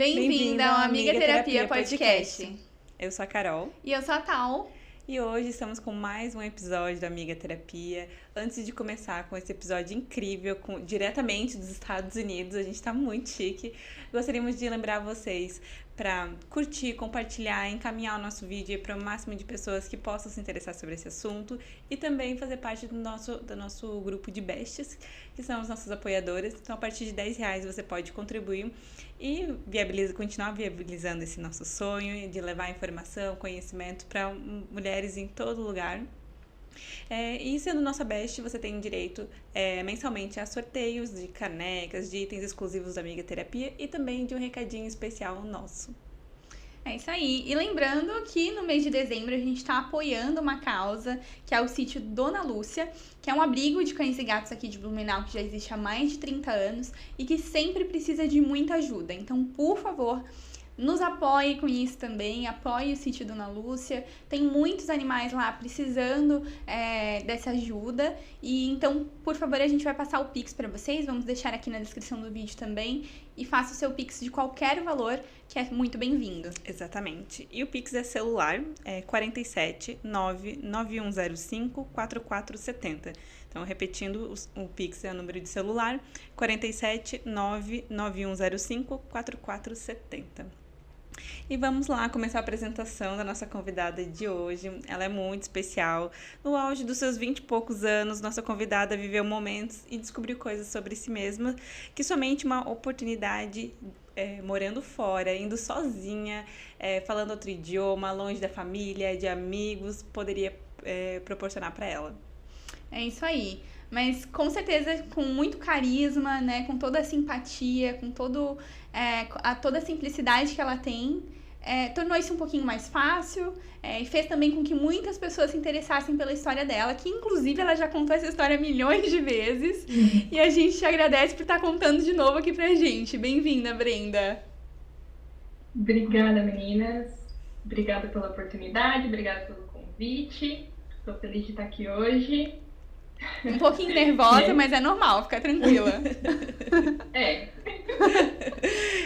Bem-vinda ao Amiga Terapia Podcast. Eu sou a Carol. E eu sou a Tal. E hoje estamos com mais um episódio da Amiga Terapia. Antes de começar com esse episódio incrível, diretamente dos Estados Unidos, a gente está muito chique. Gostaríamos de lembrar vocês para curtir, compartilhar, encaminhar o nosso vídeo para o máximo de pessoas que possam se interessar sobre esse assunto e também fazer parte do nosso grupo de besties, que são os nossos apoiadores. Então, a partir de R$10 você pode contribuir e continuar viabilizando esse nosso sonho de levar informação, conhecimento para mulheres em todo lugar. E sendo nossa best, você tem direito mensalmente a sorteios de canecas, de itens exclusivos da Amiga Terapia e também de um recadinho especial nosso. É isso aí. E lembrando que no mês de dezembro a gente está apoiando uma causa, que é o sítio Dona Lúcia, que é um abrigo de cães e gatos aqui de Blumenau, que já existe há mais de 30 anos e que sempre precisa de muita ajuda. Então, por favor, nos apoie com isso também, apoie o sítio Dona Lúcia. Tem muitos animais lá precisando dessa ajuda. E então, por favor, a gente vai passar o Pix para vocês. Vamos deixar aqui na descrição do vídeo também. E faça o seu Pix de qualquer valor, que é muito bem-vindo. Exatamente. E o Pix é celular, é 47 99105 4470. Então, repetindo, o Pix é o número de celular, 47 99105 4470. E vamos lá começar a apresentação da nossa convidada de hoje. Ela é muito especial. No auge dos seus 20 e poucos anos, nossa convidada viveu momentos e descobriu coisas sobre si mesma que somente uma oportunidade morando fora, indo sozinha, falando outro idioma, longe da família, de amigos, poderia proporcionar para ela. É isso aí. Mas com certeza com muito carisma, né? Com toda a simpatia, com toda a simplicidade que ela tem, tornou isso um pouquinho mais fácil e fez também com que muitas pessoas se interessassem pela história dela, que inclusive ela já contou essa história milhões de vezes. E a gente te agradece por estar contando de novo aqui pra gente. Bem-vinda, Brenda. Obrigada, meninas. Obrigada pela oportunidade, obrigada pelo convite. Estou feliz de estar aqui hoje. Um pouquinho nervosa, mas é normal, fica tranquila.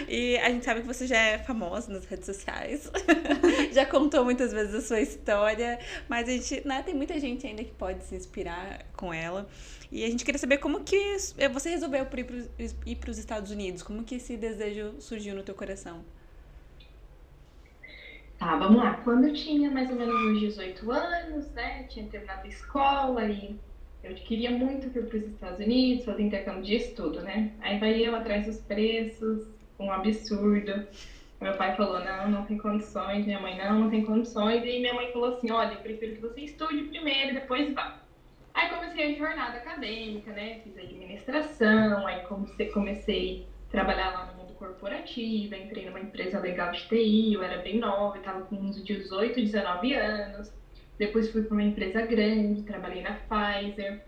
E a gente sabe que você já é famosa nas redes sociais, já contou muitas vezes a sua história, mas a gente, tem muita gente ainda que pode se inspirar com ela. E a gente queria saber como que você resolveu ir para os Estados Unidos, como que esse desejo surgiu no teu coração? Tá, vamos lá. Quando eu tinha mais ou menos uns 18 anos, né, tinha terminado a escola e eu queria muito ir para os Estados Unidos, fazer intercâmbio de estudo, né? Aí vai eu atrás dos preços, um absurdo. Meu pai falou, não tem condições. Minha mãe, não tem condições. E minha mãe falou assim, olha, eu prefiro que você estude primeiro e depois vá. Aí comecei a jornada acadêmica, né? Fiz administração, aí comecei a trabalhar lá no mundo corporativo, entrei numa empresa legal de TI, eu era bem nova, estava com uns 18, 19 anos. Depois fui para uma empresa grande, trabalhei na Pfizer,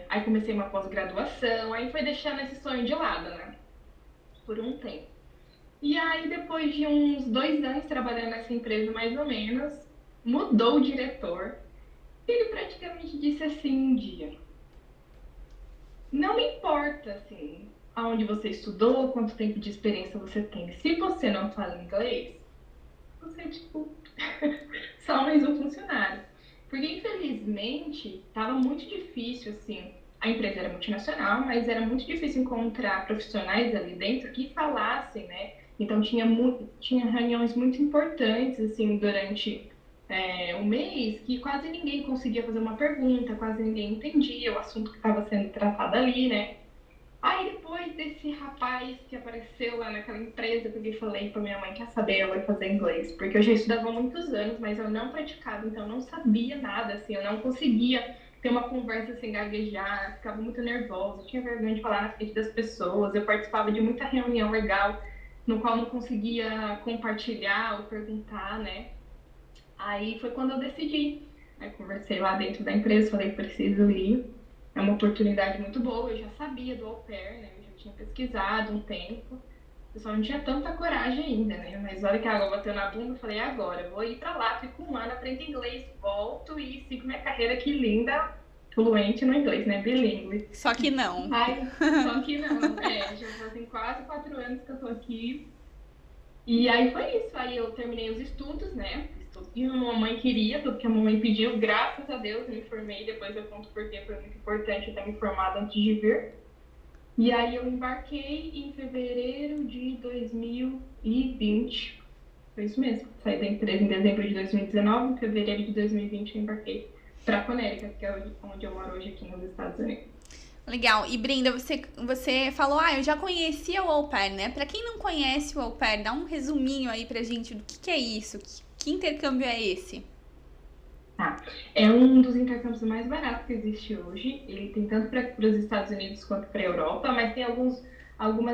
aí comecei uma pós-graduação, aí foi deixando esse sonho de lado, né? Por um tempo. E aí, depois de uns 2 anos trabalhando nessa empresa, mais ou menos, mudou o diretor. E ele praticamente disse assim um dia, não me importa, assim, aonde você estudou, quanto tempo de experiência você tem. Se você não fala inglês, você é tipo só mais um funcionário. Porque, infelizmente, estava muito difícil, assim, a empresa era multinacional, mas era muito difícil encontrar profissionais ali dentro que falassem, né? Então, tinha reuniões muito importantes, assim, durante um mês, que quase ninguém conseguia fazer uma pergunta, quase ninguém entendia o assunto que estava sendo tratado ali, né? Aí depois desse rapaz que apareceu lá naquela empresa, eu falei pra minha mãe, quer saber, eu vou fazer inglês. Porque eu já estudava há muitos anos, mas eu não praticava, então eu não sabia nada, assim, eu não conseguia ter uma conversa sem gaguejar, ficava muito nervosa, tinha vergonha de falar na frente das pessoas, eu participava de muita reunião legal, no qual não conseguia compartilhar ou perguntar, né? Aí foi quando eu decidi. Aí conversei lá dentro da empresa, falei, preciso ir. É uma oportunidade muito boa, eu já sabia do au pair, né? Eu já tinha pesquisado um tempo. Eu só não tinha tanta coragem ainda, né? Mas olha que a água bateu na bunda, eu falei, agora, eu vou ir pra lá, fico um ano, aprendo inglês, volto e sigo minha carreira aqui linda, fluente no inglês, né? Bilíngue. Só que não. Ai, só que não. Já fazem quase 4 anos que eu tô aqui. E aí foi isso. Aí eu terminei os estudos, né? Fiz tudo que a mamãe queria, tudo que a mamãe pediu. Graças a Deus eu me formei. Depois eu conto porque foi muito importante eu ter me formado antes de vir. E aí eu embarquei em fevereiro de 2020. Foi isso mesmo. Saí da empresa em dezembro de 2019. Em fevereiro de 2020 eu embarquei para Connecticut, que é onde eu moro hoje aqui nos Estados Unidos. Legal. E Brenda, você falou, eu já conhecia o au pair, né? Pra quem não conhece o au pair, dá um resuminho aí pra gente do que é isso, que intercâmbio é esse? Tá. É um dos intercâmbios mais baratos que existe hoje. Ele tem tanto para os Estados Unidos quanto para a Europa, mas tem algumas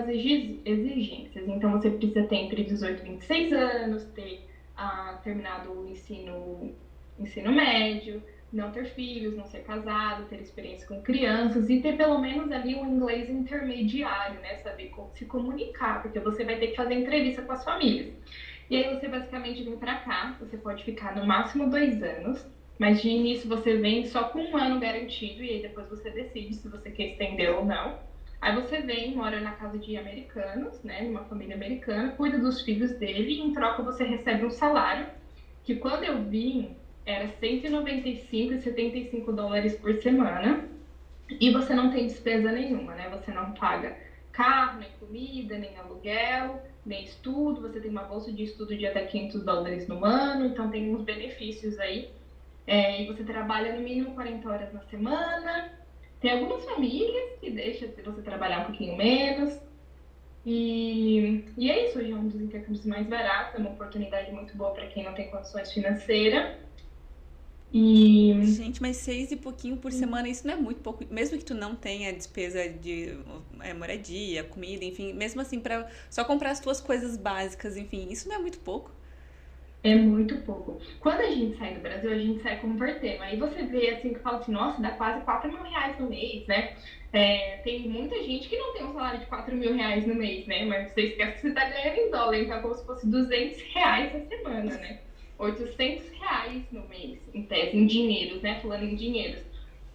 exigências. Então, você precisa ter entre 18 e 26 anos, ter terminado o ensino médio, não ter filhos, não ser casado, ter experiência com crianças e ter pelo menos ali um inglês intermediário, né? Saber como se comunicar, porque você vai ter que fazer entrevista com as famílias. E aí você basicamente vem para cá, você pode ficar no máximo 2 anos, mas de início você vem só com 1 ano garantido e aí depois você decide se você quer estender ou não. Aí você vem, mora na casa de americanos, né, numa família americana, cuida dos filhos dele e em troca você recebe um salário que quando eu vim era 195 e 75 dólares por semana e você não tem despesa nenhuma, né? Você não paga carro, nem comida, nem aluguel, nem estudo, você tem uma bolsa de estudo de até 500 dólares no ano, então tem uns benefícios aí. E você trabalha no mínimo 40 horas na semana. Tem algumas famílias que deixam você trabalhar um pouquinho menos. E é isso, hoje é um dos intercâmbios mais baratos, é uma oportunidade muito boa para quem não tem condições financeiras. E Gente, mas 6 e pouquinho por semana, isso não é muito pouco. Mesmo que tu não tenha despesa de moradia, comida, enfim, mesmo assim, pra só comprar as tuas coisas básicas, enfim, isso não é muito pouco. é muito pouco. Quando a gente sai do Brasil, a gente sai convertendo. Aí você vê assim que fala assim, nossa, dá quase 4.000 reais no mês, né? Tem muita gente que não tem um salário de 4.000 reais no mês, né? Mas você esquece que você está ganhando em dólar, então é como se fosse 200 reais a semana, né? 800 reais no mês, em tese, em dinheiros, né? Falando em dinheiros.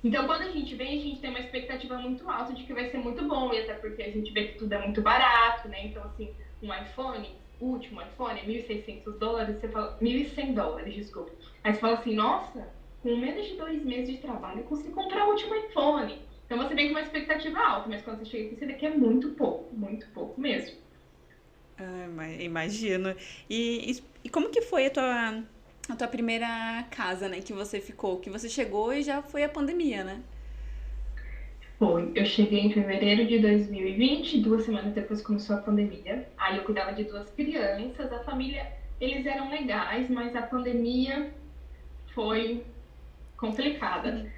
Então, quando a gente vem, a gente tem uma expectativa muito alta de que vai ser muito bom, e até porque a gente vê que tudo é muito barato, né? Então, assim, um iPhone, o último iPhone, é 1.600 dólares, você fala, 1.100 dólares, desculpa. Aí você fala assim, nossa, com menos de 2 meses de trabalho, eu consigo comprar o último iPhone. Então, você vem com uma expectativa alta, mas quando você chega aqui, você vê que é muito pouco mesmo. Ah, imagino. E como que foi a tua primeira casa, né, que você ficou? Que você chegou e já foi a pandemia, né? Foi. Eu cheguei em fevereiro de 2020, 2 semanas depois começou a pandemia. Aí eu cuidava de 2 crianças, a família, eles eram legais, mas a pandemia foi complicada.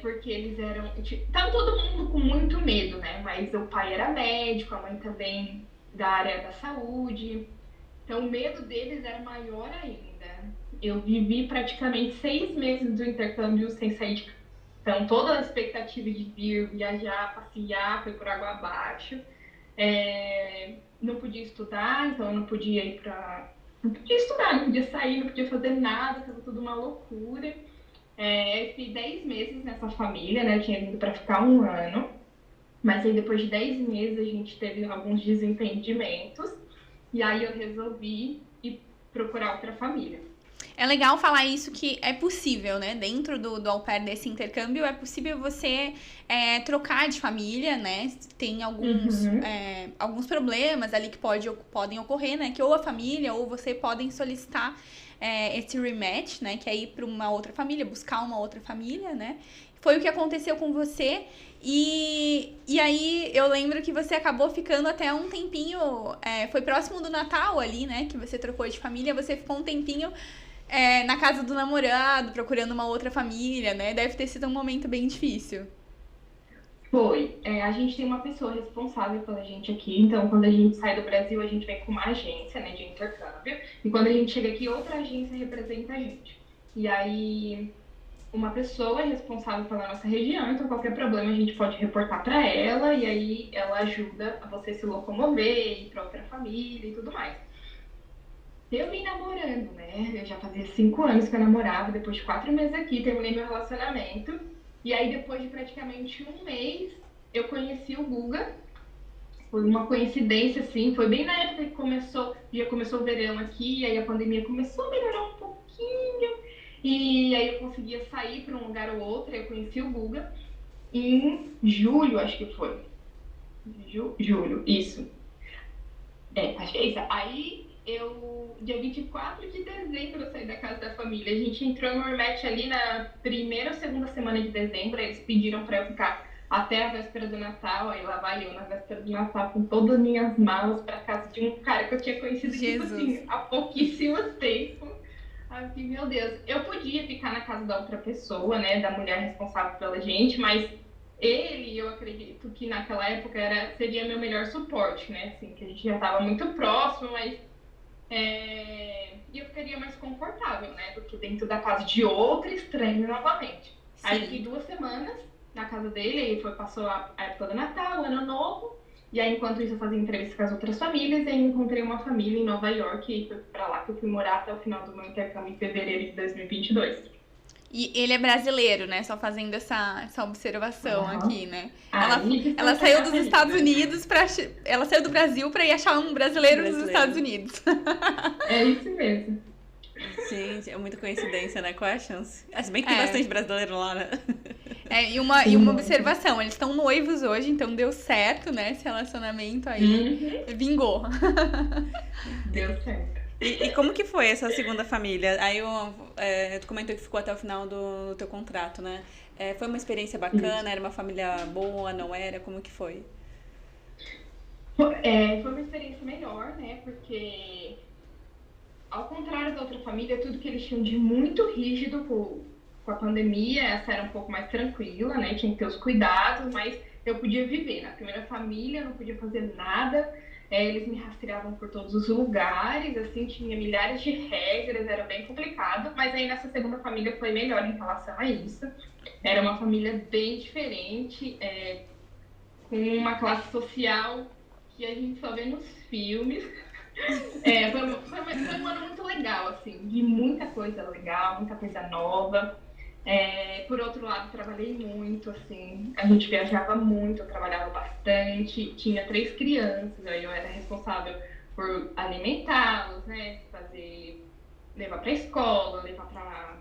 Porque eles eram. Tava todo mundo com muito medo, né? Mas o pai era médico, a mãe também da área da saúde. Então o medo deles era maior ainda. Eu vivi praticamente 6 meses do intercâmbio sem sair de casa. Então toda a expectativa de vir, viajar, passear, foi por água abaixo. Não podia estudar, então eu não podia ir para. Não podia estudar, não podia sair, não podia fazer nada, estava tudo uma loucura. Eu fiquei 10 meses nessa família, né? Eu tinha vindo para ficar 1 ano. Mas aí depois de 10 meses a gente teve alguns desentendimentos. E aí eu resolvi ir procurar outra família. É legal falar isso que é possível, né? Dentro do au pair desse intercâmbio é possível você trocar de família, né? Tem alguns problemas ali que podem ocorrer, né? Que ou a família ou você podem solicitar esse rematch, né? Que é ir para uma outra família, buscar uma outra família, né? Foi o que aconteceu com você. E aí eu lembro que você acabou ficando até um tempinho. Foi próximo do Natal ali, né? Que você trocou de família. Você ficou um tempinho na casa do namorado, procurando uma outra família, né? Deve ter sido um momento bem difícil. Foi. A gente tem uma pessoa responsável pela gente aqui. Então, quando a gente sai do Brasil, a gente vem com uma agência, né, de intercâmbio. E quando a gente chega aqui, outra agência representa a gente. E aí, uma pessoa é responsável pela nossa região. Então, qualquer problema a gente pode reportar para ela. E aí, ela ajuda a você se locomover, ir para outra família e tudo mais. Eu vim namorando, né? Eu já fazia 5 anos que eu namorava. Depois de 4 meses aqui, terminei meu relacionamento. E aí, depois de praticamente 1 mês, eu conheci o Guga. Foi uma coincidência, assim, foi bem na época que já começou o verão aqui, aí a pandemia começou a melhorar um pouquinho, e aí eu conseguia sair para um lugar ou outro, aí eu conheci o Guga em julho, acho que foi. Julho, isso. Acho que é isso. Aí dia 24 de dezembro, eu saí da casa da família. A gente entrou no Ormet ali na primeira ou segunda semana de dezembro. Eles pediram para eu ficar até a véspera do Natal. Aí lá vai eu na véspera do Natal com todas as minhas malas para casa de um cara que eu tinha conhecido, tipo assim, há pouquíssimo tempo. Assim, meu Deus, eu podia ficar na casa da outra pessoa, né, da mulher responsável pela gente, mas ele, eu acredito que naquela época seria meu melhor suporte, né, assim, que a gente já estava muito próximo, mas e eu ficaria mais confortável, né, do que dentro da casa de outro estranho novamente. Sim. Aí fiquei 2 semanas na casa dele, aí passou a época do Natal, o Ano Novo, e aí enquanto isso eu fazia entrevista com as outras famílias, e aí encontrei uma família em Nova York, e foi pra lá que eu fui morar até o final do meu intercâmbio em fevereiro de 2022. E ele é brasileiro, né? Só fazendo essa observação aqui, né? Ela ela saiu dos Estados Unidos ela saiu do Brasil pra ir achar um brasileiro nos Estados Unidos. É isso mesmo. Gente, é muita coincidência, né? Qual é a chance? Se bem que tem bastante brasileiro lá, né? E uma observação, eles estão noivos hoje, então deu certo, né? Esse relacionamento aí vingou. Deu certo. E como que foi essa segunda família? Aí tu comentou que ficou até o final do teu contrato, né? Foi uma experiência bacana? Isso. Era uma família boa, não era? Como que foi? Foi uma experiência melhor, né? Porque, ao contrário da outra família, tudo que eles tinham de muito rígido com a pandemia, essa era um pouco mais tranquila, né? Tinha que ter os cuidados, mas eu podia viver. Na primeira família, eu não podia fazer nada. Eles me rastreavam por todos os lugares, assim, tinha milhares de regras, era bem complicado. Mas aí nessa segunda família foi melhor em relação a isso. Era uma família bem diferente, com uma classe social que a gente só vê nos filmes. Foi um ano muito legal, assim, de muita coisa legal, muita coisa nova. Por outro lado, trabalhei muito, assim, a gente viajava muito, eu trabalhava bastante, tinha 3 crianças, aí eu era responsável por alimentá-los, né, levar para a escola, levar para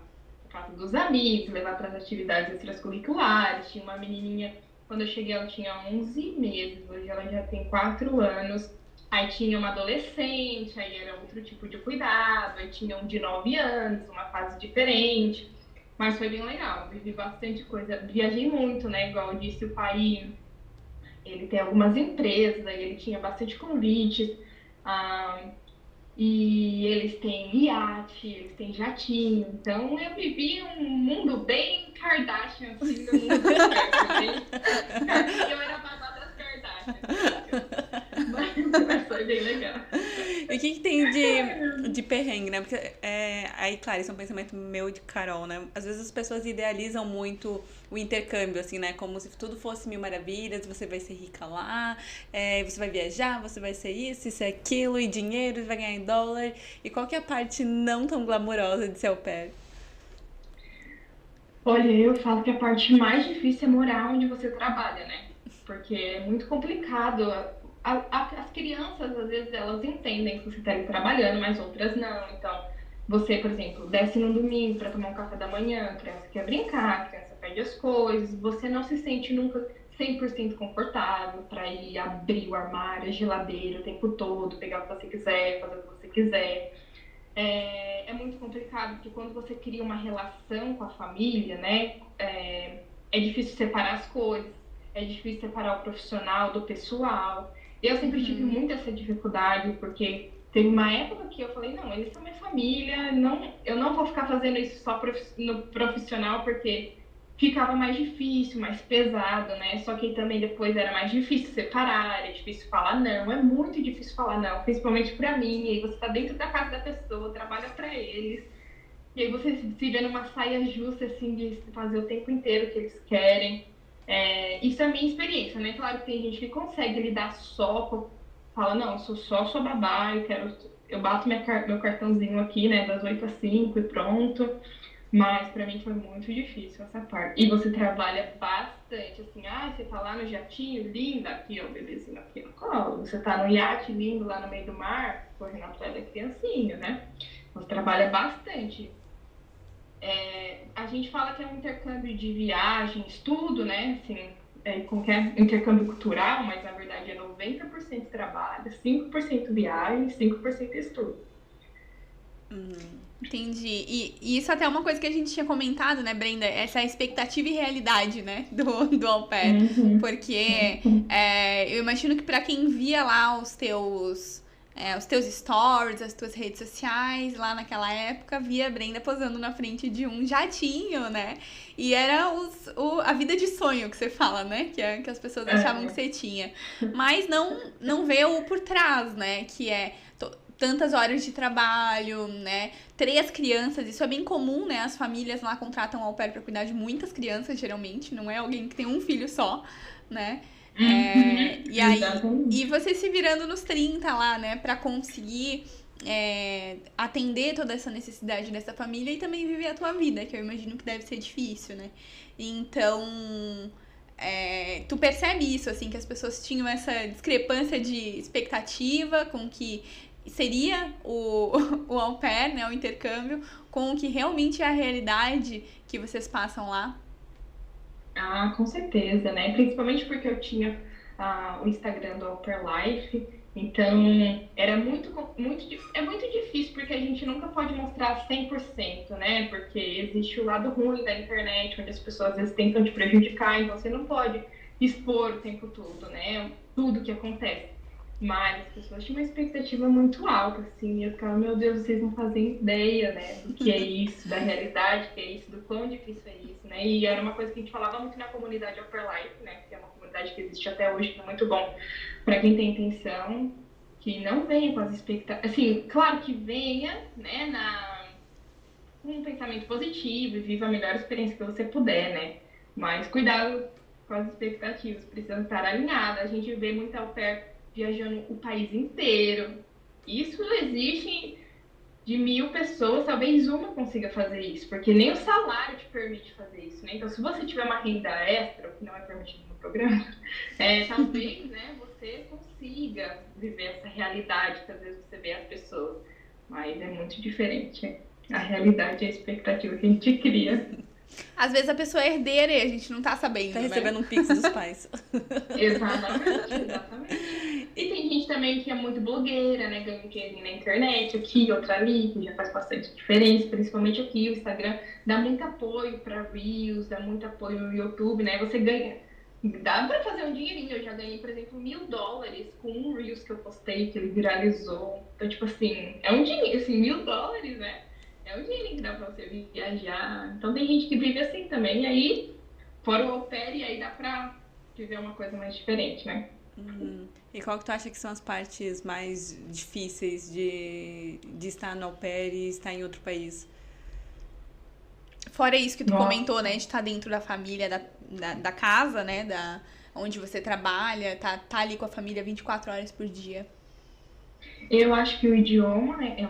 casa dos amigos, levar para as atividades extracurriculares. Tinha uma menininha, quando eu cheguei ela tinha 11 meses, hoje ela já tem 4 anos. Aí tinha uma adolescente, aí era outro tipo de cuidado, aí tinha um de 9 anos, uma fase diferente. Mas foi bem legal, vivi bastante coisa. Viajei muito, né? Igual eu disse, o pai, ele tem algumas empresas, aí ele tinha bastante convites. E eles têm iate, eles têm jatinho. Então eu vivi um mundo bem Kardashian, assim, no mundo certo, né? Eu era babá das Kardashians. Mas foi bem legal. E o que tem de perrengue, né? Porque, aí, claro, isso é um pensamento meu e de Carol, né? Às vezes as pessoas idealizam muito o intercâmbio, assim, né? Como se tudo fosse mil maravilhas, você vai ser rica lá, você vai viajar, você vai ser isso é aquilo, e dinheiro, vai ganhar em dólar. E qual que é a parte não tão glamourosa de ser au pair? Olha, eu falo que a parte mais difícil é morar onde você trabalha, né? Porque é muito complicado. As crianças, às vezes, elas entendem que você está ali trabalhando, mas outras não. Então, você, por exemplo, desce no domingo para tomar um café da manhã, a criança quer brincar, a criança pede as coisas, você não se sente nunca 100% confortável para ir abrir o armário, a geladeira o tempo todo, pegar o que você quiser, fazer o que você quiser. É muito complicado, porque quando você cria uma relação com a família, né, é difícil separar as coisas, é difícil separar o profissional do pessoal. Eu sempre tive muito essa dificuldade, porque teve uma época que eu falei, não, eles são minha família, eu não vou ficar fazendo isso só no profissional, porque ficava mais difícil, mais pesado, né? Só que também depois era mais difícil separar, era difícil falar não, é muito difícil falar não, principalmente pra mim. E aí você tá dentro da casa da pessoa, trabalha pra eles, e aí você se vê numa saia justa, assim, de fazer o tempo inteiro o que eles querem. Isso é a minha experiência, né? Claro que tem gente que consegue lidar fala, não, eu sou só sua babá, eu bato meu cartãozinho aqui, né, das 8 às 5 e pronto. Mas pra mim foi muito difícil essa parte. E você trabalha bastante, assim, você tá lá no jatinho, lindo, aqui, ó, o bebezinho aqui no colo. Você tá no iate lindo lá no meio do mar, correndo atrás da criancinha, né? Você trabalha bastante. A gente fala que é um intercâmbio de viagem, estudo, né? Assim, qualquer intercâmbio cultural, mas na verdade é 90% trabalho, 5% viagem, 5% estudo. Entendi. E isso até é uma coisa que a gente tinha comentado, né, Brenda? Essa expectativa e realidade, né, do au pair. Porque eu imagino que pra quem via lá os teus stories, as tuas redes sociais, lá naquela época, via a Brenda posando na frente de um jatinho, né? E era a vida de sonho que você fala, né? Que as pessoas achavam que você tinha. Mas não vê o por trás, né? Que é tantas horas de trabalho, né? 3 crianças, isso é bem comum, né? As famílias lá contratam au pair pra cuidar de muitas crianças, geralmente. Não é alguém que tem um filho só, né? E você se virando nos 30 lá, né? Pra conseguir atender toda essa necessidade dessa família e também viver a tua vida, que eu imagino que deve ser difícil, né? Então... tu percebe isso, assim, que as pessoas tinham essa discrepância de expectativa com que seria o au pair, né, o intercâmbio, com o que realmente é a realidade que vocês passam lá? Com certeza, né? Principalmente porque eu tinha o Instagram do Au Pair Life, então era muito difícil porque a gente nunca pode mostrar 100%, né? Porque existe o lado ruim da internet, onde as pessoas às vezes tentam te prejudicar, então você não pode expor o tempo todo, né? Tudo que acontece. Mas as pessoas tinham uma expectativa muito alta, assim, e eu ficava, meu Deus, vocês não fazem ideia, né, do que é isso, da realidade que é isso, do quão difícil é isso, né, e era uma coisa que a gente falava muito na comunidade Au Pair Life, né, que é uma comunidade que existe até hoje, que é muito bom para quem tem intenção, que não venha com as expectativas, assim, claro que venha, né, com um pensamento positivo e viva a melhor experiência que você puder, né, mas cuidado com as expectativas, precisam estar alinhadas. A gente vê muito au pair viajando o país inteiro. Isso existe de 1000 pessoas, talvez uma consiga fazer isso, porque nem o salário te permite fazer isso, né? Então, se você tiver uma renda extra, o que não é permitido no programa, talvez, né, você consiga viver essa realidade que às vezes você vê as pessoas, mas é muito diferente, né? A realidade e a expectativa que a gente cria. Às vezes a pessoa é herdeira e a gente não tá sabendo, tá recebendo um pix dos pais. Exatamente. E tem gente também que é muito blogueira, né? Ganha dinheiro na internet, aqui, outra ali, que já faz bastante diferença, principalmente aqui, o Instagram dá muito apoio pra Reels, dá muito apoio no YouTube, né? Você ganha. Dá pra fazer um dinheirinho. Eu já ganhei, por exemplo, $1000 com um Reels que eu postei, que ele viralizou. Então, tipo assim, é um dinheiro, assim, $1000, né? É um dinheiro que dá pra você viajar. Então tem gente que vive assim também. E aí, fora o au pair, e aí dá pra viver uma coisa mais diferente, né? E qual que tu acha que são as partes mais difíceis de estar no au pair e estar em outro país? Fora isso que tu comentou, né? De estar dentro da família, da casa, né? Onde você trabalha, tá ali com a família 24 horas por dia. Eu acho que o idioma é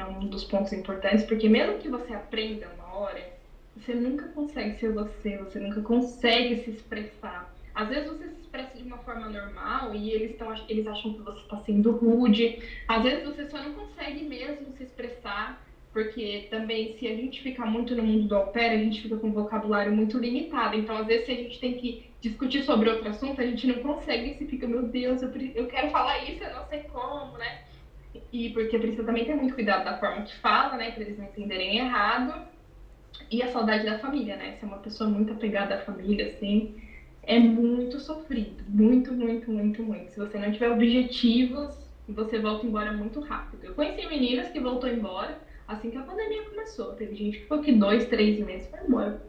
um dos pontos importantes, porque mesmo que você aprenda uma hora, você nunca consegue ser você nunca consegue se expressar. Às vezes você se expressa de uma forma normal e eles acham que você está sendo rude. Às vezes você só não consegue mesmo se expressar, porque também se a gente fica muito no mundo do au pair, a gente fica com um vocabulário muito limitado. Então, às vezes, se a gente tem que discutir sobre outro assunto, a gente não consegue, e se fica, meu Deus, eu quero falar isso, eu não sei como, né? E porque precisa também ter muito cuidado da forma que fala, né? Para eles não entenderem errado. E a saudade da família, né? Se é uma pessoa muito apegada à família, assim, é muito sofrido. Muito, muito, muito, muito. Se você não tiver objetivos, você volta embora muito rápido. Eu conheci meninas que voltou embora assim que a pandemia começou. Teve gente que ficou aqui 2, 3 meses e foi embora.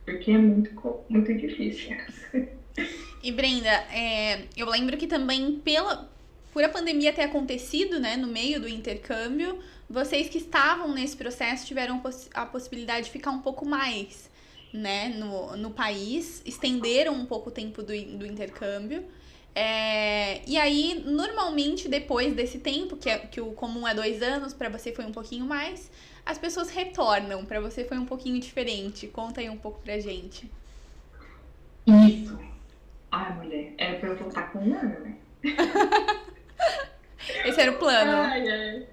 Porque é muito, muito difícil. E Brenda, eu lembro que também por a pandemia ter acontecido, né, no meio do intercâmbio, vocês que estavam nesse processo tiveram a possibilidade de ficar um pouco mais, né, no país, estenderam um pouco o tempo do intercâmbio. E aí, normalmente, depois desse tempo, que o comum é 2 anos, pra você foi um pouquinho mais, as pessoas retornam, pra você foi um pouquinho diferente. Conta aí um pouco pra gente. Isso. Ai, mulher, era pra eu voltar com 1 ano, né? Esse era o plano. Ai, ai.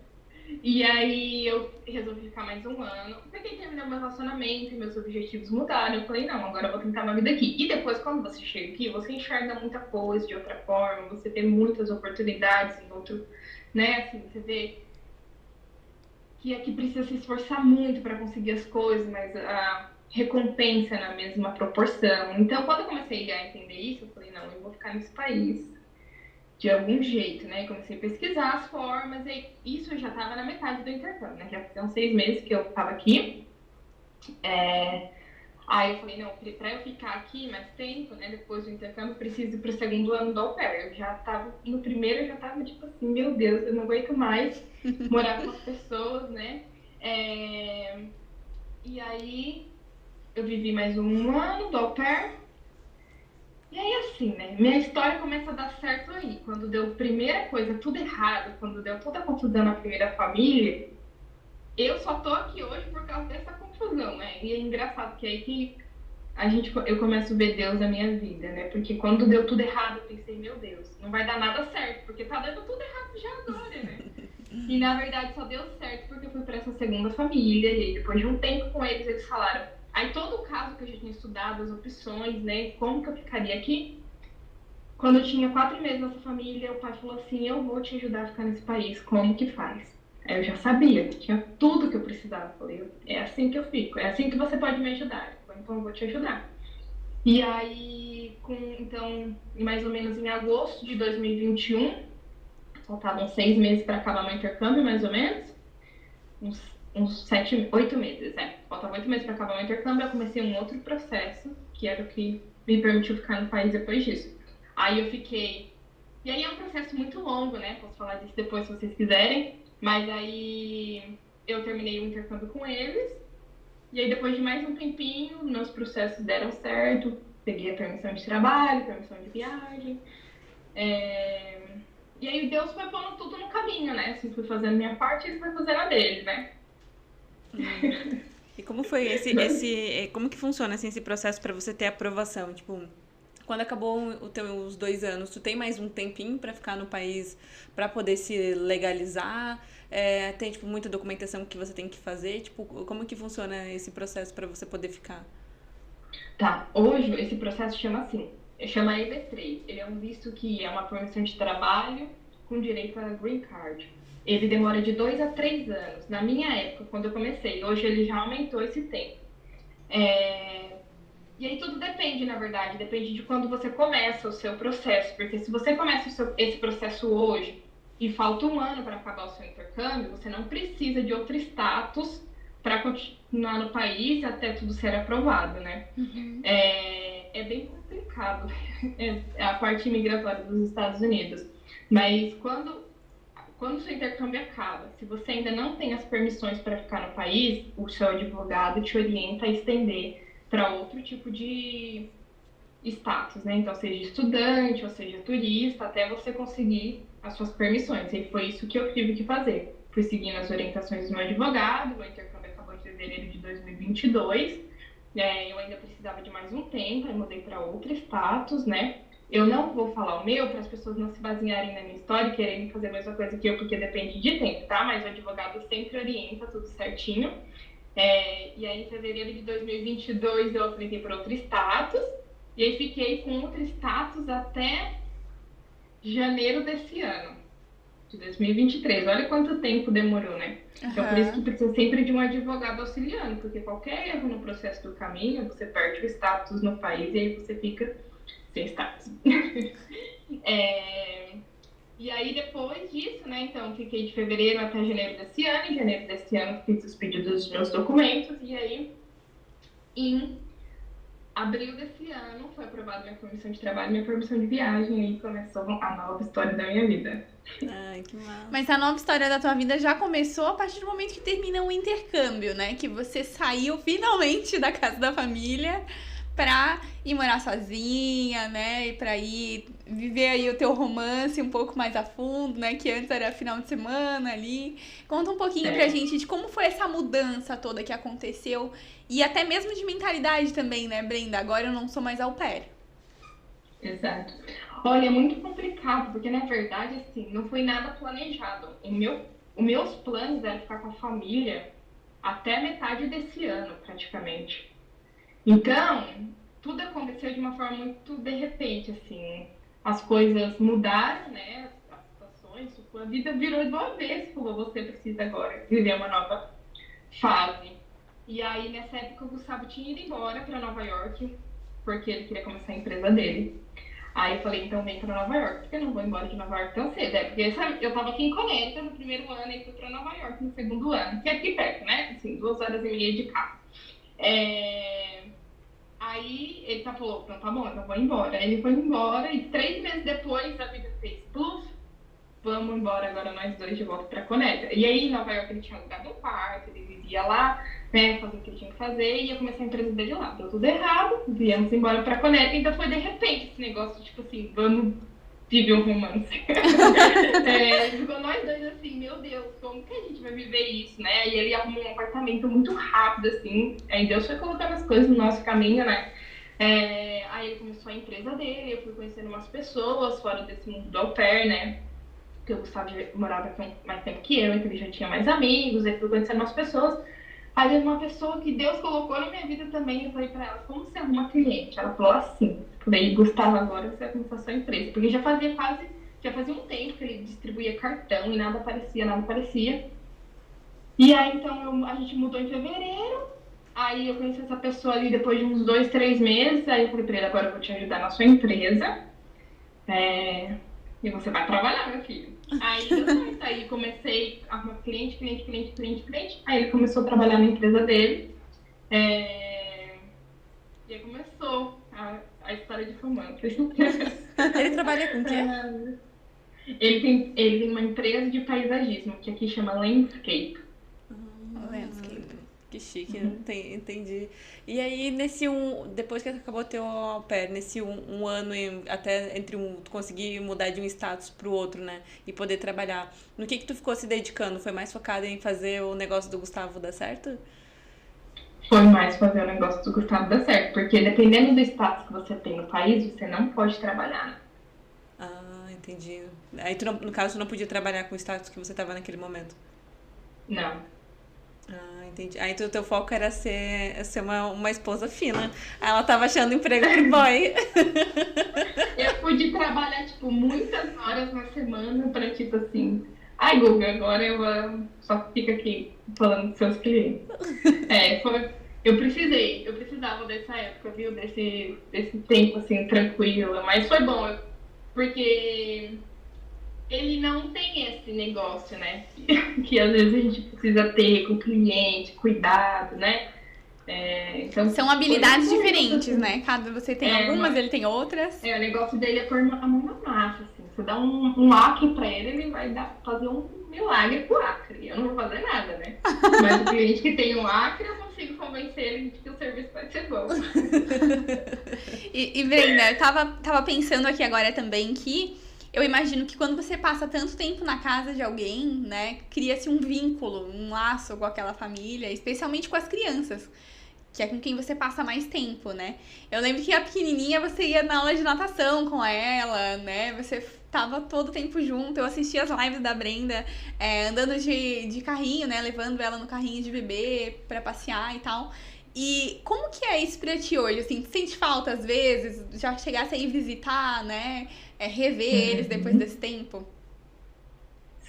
E aí eu resolvi ficar mais 1 ano, porque terminou meu relacionamento e meus objetivos mudaram. Eu falei, não, agora eu vou tentar uma vida aqui. E depois, quando você chega aqui, você enxerga muita coisa de outra forma, você tem muitas oportunidades em outro, né? Assim, você vê que aqui precisa se esforçar muito para conseguir as coisas, mas a recompensa é na mesma proporção. Então, quando eu comecei a entender isso, eu falei, não, eu vou ficar nesse país de algum jeito, né? Comecei a pesquisar as formas e isso já estava na metade do intercâmbio, né? Já faziam 6 meses que eu estava aqui. Aí eu falei, não, para eu ficar aqui mais tempo, né? Depois do intercâmbio, eu preciso ir para o 2º ano do au pair. Eu já estava, no primeiro eu já estava tipo assim, meu Deus, eu não aguento mais morar com as pessoas, né? E aí eu vivi mais 1 ano do au pair. E aí, assim, né? Minha história começa a dar certo aí. Quando deu a primeira coisa, tudo errado, quando deu toda a confusão na primeira família, eu só tô aqui hoje por causa dessa confusão, né? E é engraçado que é aí que eu começo a ver Deus na minha vida, né? Porque quando deu tudo errado, eu pensei, meu Deus, não vai dar nada certo, porque tá dando tudo errado já agora, né? E na verdade só deu certo porque eu fui pra essa 2ª família, e aí, depois de um tempo com eles, eles falaram. Aí todo o caso que eu já tinha estudado, as opções, né, como que eu ficaria aqui, quando eu tinha 4 meses nessa família, o pai falou assim, eu vou te ajudar a ficar nesse país, como que faz? Aí eu já sabia, tinha tudo que eu precisava, falei, é assim que eu fico, é assim que você pode me ajudar, então eu vou te ajudar. E aí, então, mais ou menos em agosto de 2021, faltavam 6 meses para acabar meu intercâmbio, mais ou menos, uns 8 meses, faltavam 8 meses para acabar o intercâmbio, eu comecei um outro processo, que era o que me permitiu ficar no país depois disso. Aí eu fiquei... E aí é um processo muito longo, né? Posso falar disso depois se vocês quiserem. Mas aí eu terminei o intercâmbio com eles. E aí depois de mais um tempinho, meus processos deram certo. Peguei a permissão de trabalho, permissão de viagem. E aí Deus foi pondo tudo no caminho, né? Assim, fui fazendo minha parte e ele foi fazendo a dele, né? E como foi como que funciona assim, esse processo para você ter aprovação? Tipo, quando acabou os 2 anos, tu tem mais um tempinho para ficar no país para poder se legalizar? Tem tipo muita documentação que você tem que fazer? Tipo, como que funciona esse processo para você poder ficar? Tá, hoje esse processo chama EB3. Ele é um visto que é uma permissão de trabalho com direito a green card. Ele demora de 2 a 3 anos. Na minha época, quando eu comecei, hoje ele já aumentou esse tempo. E aí tudo depende, na verdade, depende de quando você começa o seu processo. Porque se você começa esse processo hoje e falta 1 ano para acabar o seu intercâmbio, você não precisa de outro status para continuar no país até tudo ser aprovado, né? Uhum. É bem complicado a parte migratória dos Estados Unidos. Mas quando o seu intercâmbio acaba, se você ainda não tem as permissões para ficar no país, o seu advogado te orienta a estender para outro tipo de status, né? Então, seja estudante, ou seja turista, até você conseguir as suas permissões. E foi isso que eu tive que fazer. Fui seguindo as orientações do meu advogado, meu intercâmbio acabou em fevereiro de 2022. Eu ainda precisava de mais um tempo, aí mudei para outro status, né? Eu não vou falar o meu para as pessoas não se basearem na minha história e quererem fazer a mesma coisa que eu, porque depende de tempo, tá? Mas o advogado sempre orienta tudo certinho. E aí, em fevereiro de 2022, eu apliquei por outro status. E aí, fiquei com outro status até janeiro desse ano, de 2023. Olha quanto tempo demorou, né? Então, por isso que precisa sempre de um advogado auxiliando, porque qualquer erro no processo do caminho, você perde o status no país e aí você fica sem status. E aí, depois disso, né, então, fiquei de fevereiro até janeiro desse ano. Em janeiro desse ano, fiz os pedidos dos meus documentos. E aí, em abril desse ano, foi aprovada minha permissão de trabalho, minha permissão de viagem. E aí começou a nova história da minha vida. Ai, que massa. Mas a nova história da tua vida já começou a partir do momento que termina o intercâmbio, né? Que você saiu finalmente da casa da família pra ir morar sozinha, né? E pra ir viver aí o teu romance um pouco mais a fundo, né? Que antes era final de semana ali. Conta um pouquinho pra gente de como foi essa mudança toda que aconteceu e até mesmo de mentalidade também, né, Brenda? Agora eu não sou mais au pair. Exato. Olha, é muito complicado, porque na verdade, assim, não foi nada planejado. Os meus planos eram ficar com a família até metade desse ano, praticamente. Então, tudo aconteceu de uma forma muito de repente, assim. As coisas mudaram, né? As situações, a vida virou de uma vez, falou, você precisa agora viver uma nova fase. E aí, nessa época, o Gustavo tinha ido embora para Nova York, porque ele queria começar a empresa dele. Aí eu falei, então vem pra Nova York, porque eu não vou embora de Nova York tão cedo. Porque eu tava aqui em Connecticut no primeiro ano e fui pra Nova York no segundo ano, que é aqui perto, né? Assim, 2 horas e meia de carro. Aí ele falou, então tá bom, então vou embora. Ele foi embora e 3 meses depois a vida fez puff, vamos embora agora nós dois de volta pra Connecticut. E aí em Nova York ele tinha alugado um quarto, ele vivia lá, né, fazer o que ele tinha que fazer e ia começar a empresa dele lá. Deu tudo errado, viemos embora pra Connecticut, então foi de repente esse negócio, tipo assim, vamos viver um romance. Ficou nós dois assim, meu Deus, como que a gente vai viver isso, né? E ele arrumou um apartamento muito rápido, assim, aí Deus foi colocando as coisas no nosso caminho, né? Aí ele começou a empresa dele, eu fui conhecendo umas pessoas fora desse mundo do au pair, né? Porque o Gustavo morava aqui mais tempo que eu, então ele já tinha mais amigos, aí fui conhecendo umas pessoas. Aí uma pessoa que Deus colocou na minha vida também, eu falei pra ela, como você arruma cliente? Ela falou assim, falei, Gustavo, agora você vai começar a sua empresa. Porque já fazia um tempo que ele distribuía cartão e nada aparecia. E aí então a gente mudou em fevereiro, aí eu conheci essa pessoa ali depois de uns 2, 3 meses, aí eu falei pra ele, agora eu vou te ajudar na sua empresa. E você vai trabalhar, meu filho. Aí deu certo. Aí comecei a arrumar cliente. Aí ele começou a trabalhar na empresa dele. E aí começou a história de romance. Ele trabalha com o quê? Ele tem uma empresa de paisagismo, que aqui chama Landscape. Landscape. Que chique, entendi. E aí, depois que acabou teu au pair, nesse um ano, até tu conseguir mudar de um status pro outro, né? E poder trabalhar. No que tu ficou se dedicando? Foi mais focada em fazer o negócio do Gustavo dar certo? Foi mais fazer o negócio do Gustavo dar certo. Porque dependendo do status que você tem no país, você não pode trabalhar, né? Ah, entendi. Aí, no caso, tu não podia trabalhar com o status que você tava naquele momento? Não. Ah, entendi. Aí então o teu foco era ser uma esposa fina. Aí ela tava achando emprego pro boy. Eu pude trabalhar, tipo, muitas horas na semana pra, tipo assim... Ai, Guga, agora eu só fico aqui falando com seus clientes. Eu precisava dessa época, viu? Desse tempo, assim, tranquilo. Mas foi bom, porque... ele não tem esse negócio, né? Que às vezes a gente precisa ter com o cliente, cuidado, né? Então, são habilidades diferentes, né? Cada você tem algumas, ele tem outras. O negócio dele é pôr a mão na massa, assim. Você dá um acre pra ele vai fazer um milagre com o acre. Eu não vou fazer nada, né? Mas o cliente que tem um acre, eu consigo convencer ele de que o serviço vai ser bom. E Brenda, eu tava pensando aqui agora também que eu imagino que quando você passa tanto tempo na casa de alguém, né, cria-se um vínculo, um laço com aquela família, especialmente com as crianças, que é com quem você passa mais tempo, né? Eu lembro que a pequenininha você ia na aula de natação com ela, né? Você tava todo o tempo junto. Eu assistia as lives da Brenda, andando de carrinho, né? Levando ela no carrinho de bebê pra passear e tal. E como que é isso pra ti hoje? Assim, tu sente falta às vezes? Já chegasse a ir visitar, né? Rever eles depois desse tempo?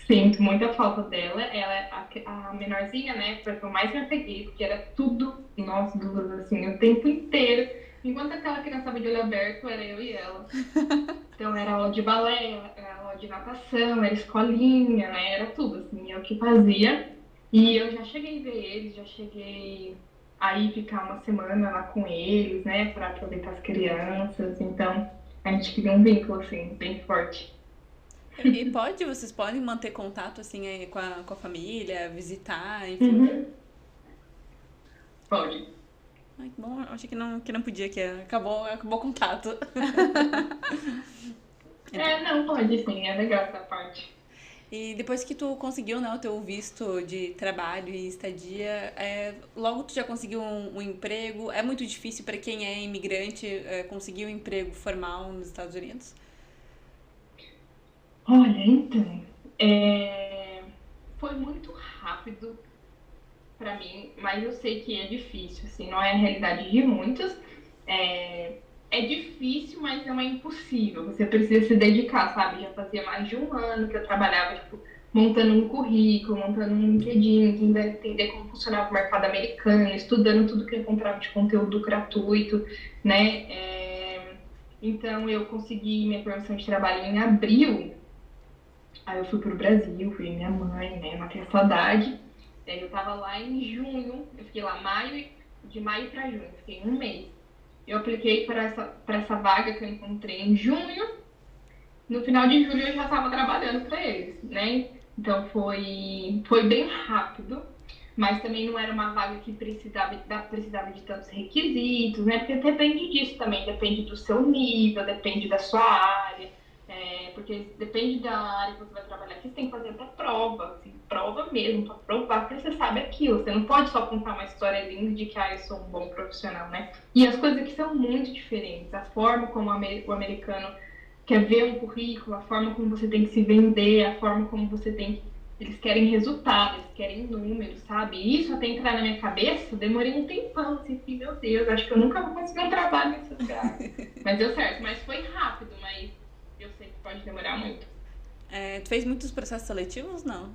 Sinto muita falta dela. Ela é a menorzinha, né? Foi a que eu mais me apeguei, porque era tudo nós duas, assim, o tempo inteiro. Enquanto aquela criança estava de olho aberto, era eu e ela. Então era aula de balé, era aula de natação, era escolinha, né? Era tudo, assim, eu que fazia. E eu já cheguei a ver eles, já cheguei a ir ficar uma semana lá com eles, né? Para aproveitar as crianças. Então a gente cria um vínculo, assim, bem forte. E vocês podem manter contato, assim, com a família, visitar, enfim? Pode. Ai, que bom. achei que não podia, que acabou o contato. Não, pode sim, é legal essa parte. E depois que tu conseguiu, né, o teu visto de trabalho e estadia, logo tu já conseguiu um emprego? É muito difícil para quem é imigrante conseguir um emprego formal nos Estados Unidos? Olha, então, foi muito rápido pra mim, mas eu sei que é difícil, assim, não é a realidade de muitos. É difícil, mas não é impossível. Você precisa se dedicar, sabe? Já fazia mais de um ano que eu trabalhava, tipo, montando um currículo, montando um LinkedIn, tentando entender como funcionava o mercado americano, estudando tudo que eu encontrava de conteúdo gratuito, né? Então, eu consegui minha permissão de trabalho em abril. Aí eu fui pro Brasil, fui minha mãe, né? Matei a saudade. Eu tava lá em junho, eu fiquei lá de maio pra junho, fiquei um mês. Eu apliquei para essa vaga que eu encontrei em junho. No final de julho eu já estava trabalhando para eles, né? Então foi bem rápido, mas também não era uma vaga que precisava de tantos requisitos, né? Porque depende disso também, depende do seu nível, depende da sua área, porque depende da área que você vai trabalhar, que você tem que fazer até prova, assim, prova mesmo, para provar que você sabe aquilo. Você não pode só contar uma história linda de que eu sou um bom profissional, né? E as coisas aqui são muito diferentes. A forma como o americano quer ver um currículo, a forma como você tem que se vender, a forma como você tem que... Eles querem resultado, eles querem números, sabe? E isso até entrar na minha cabeça, demorei um tempão, assim, meu Deus, acho que eu nunca vou conseguir um trabalho nesse lugar. Mas deu certo, mas foi rápido, mas eu sei que pode demorar muito. Tu fez muitos processos seletivos, não?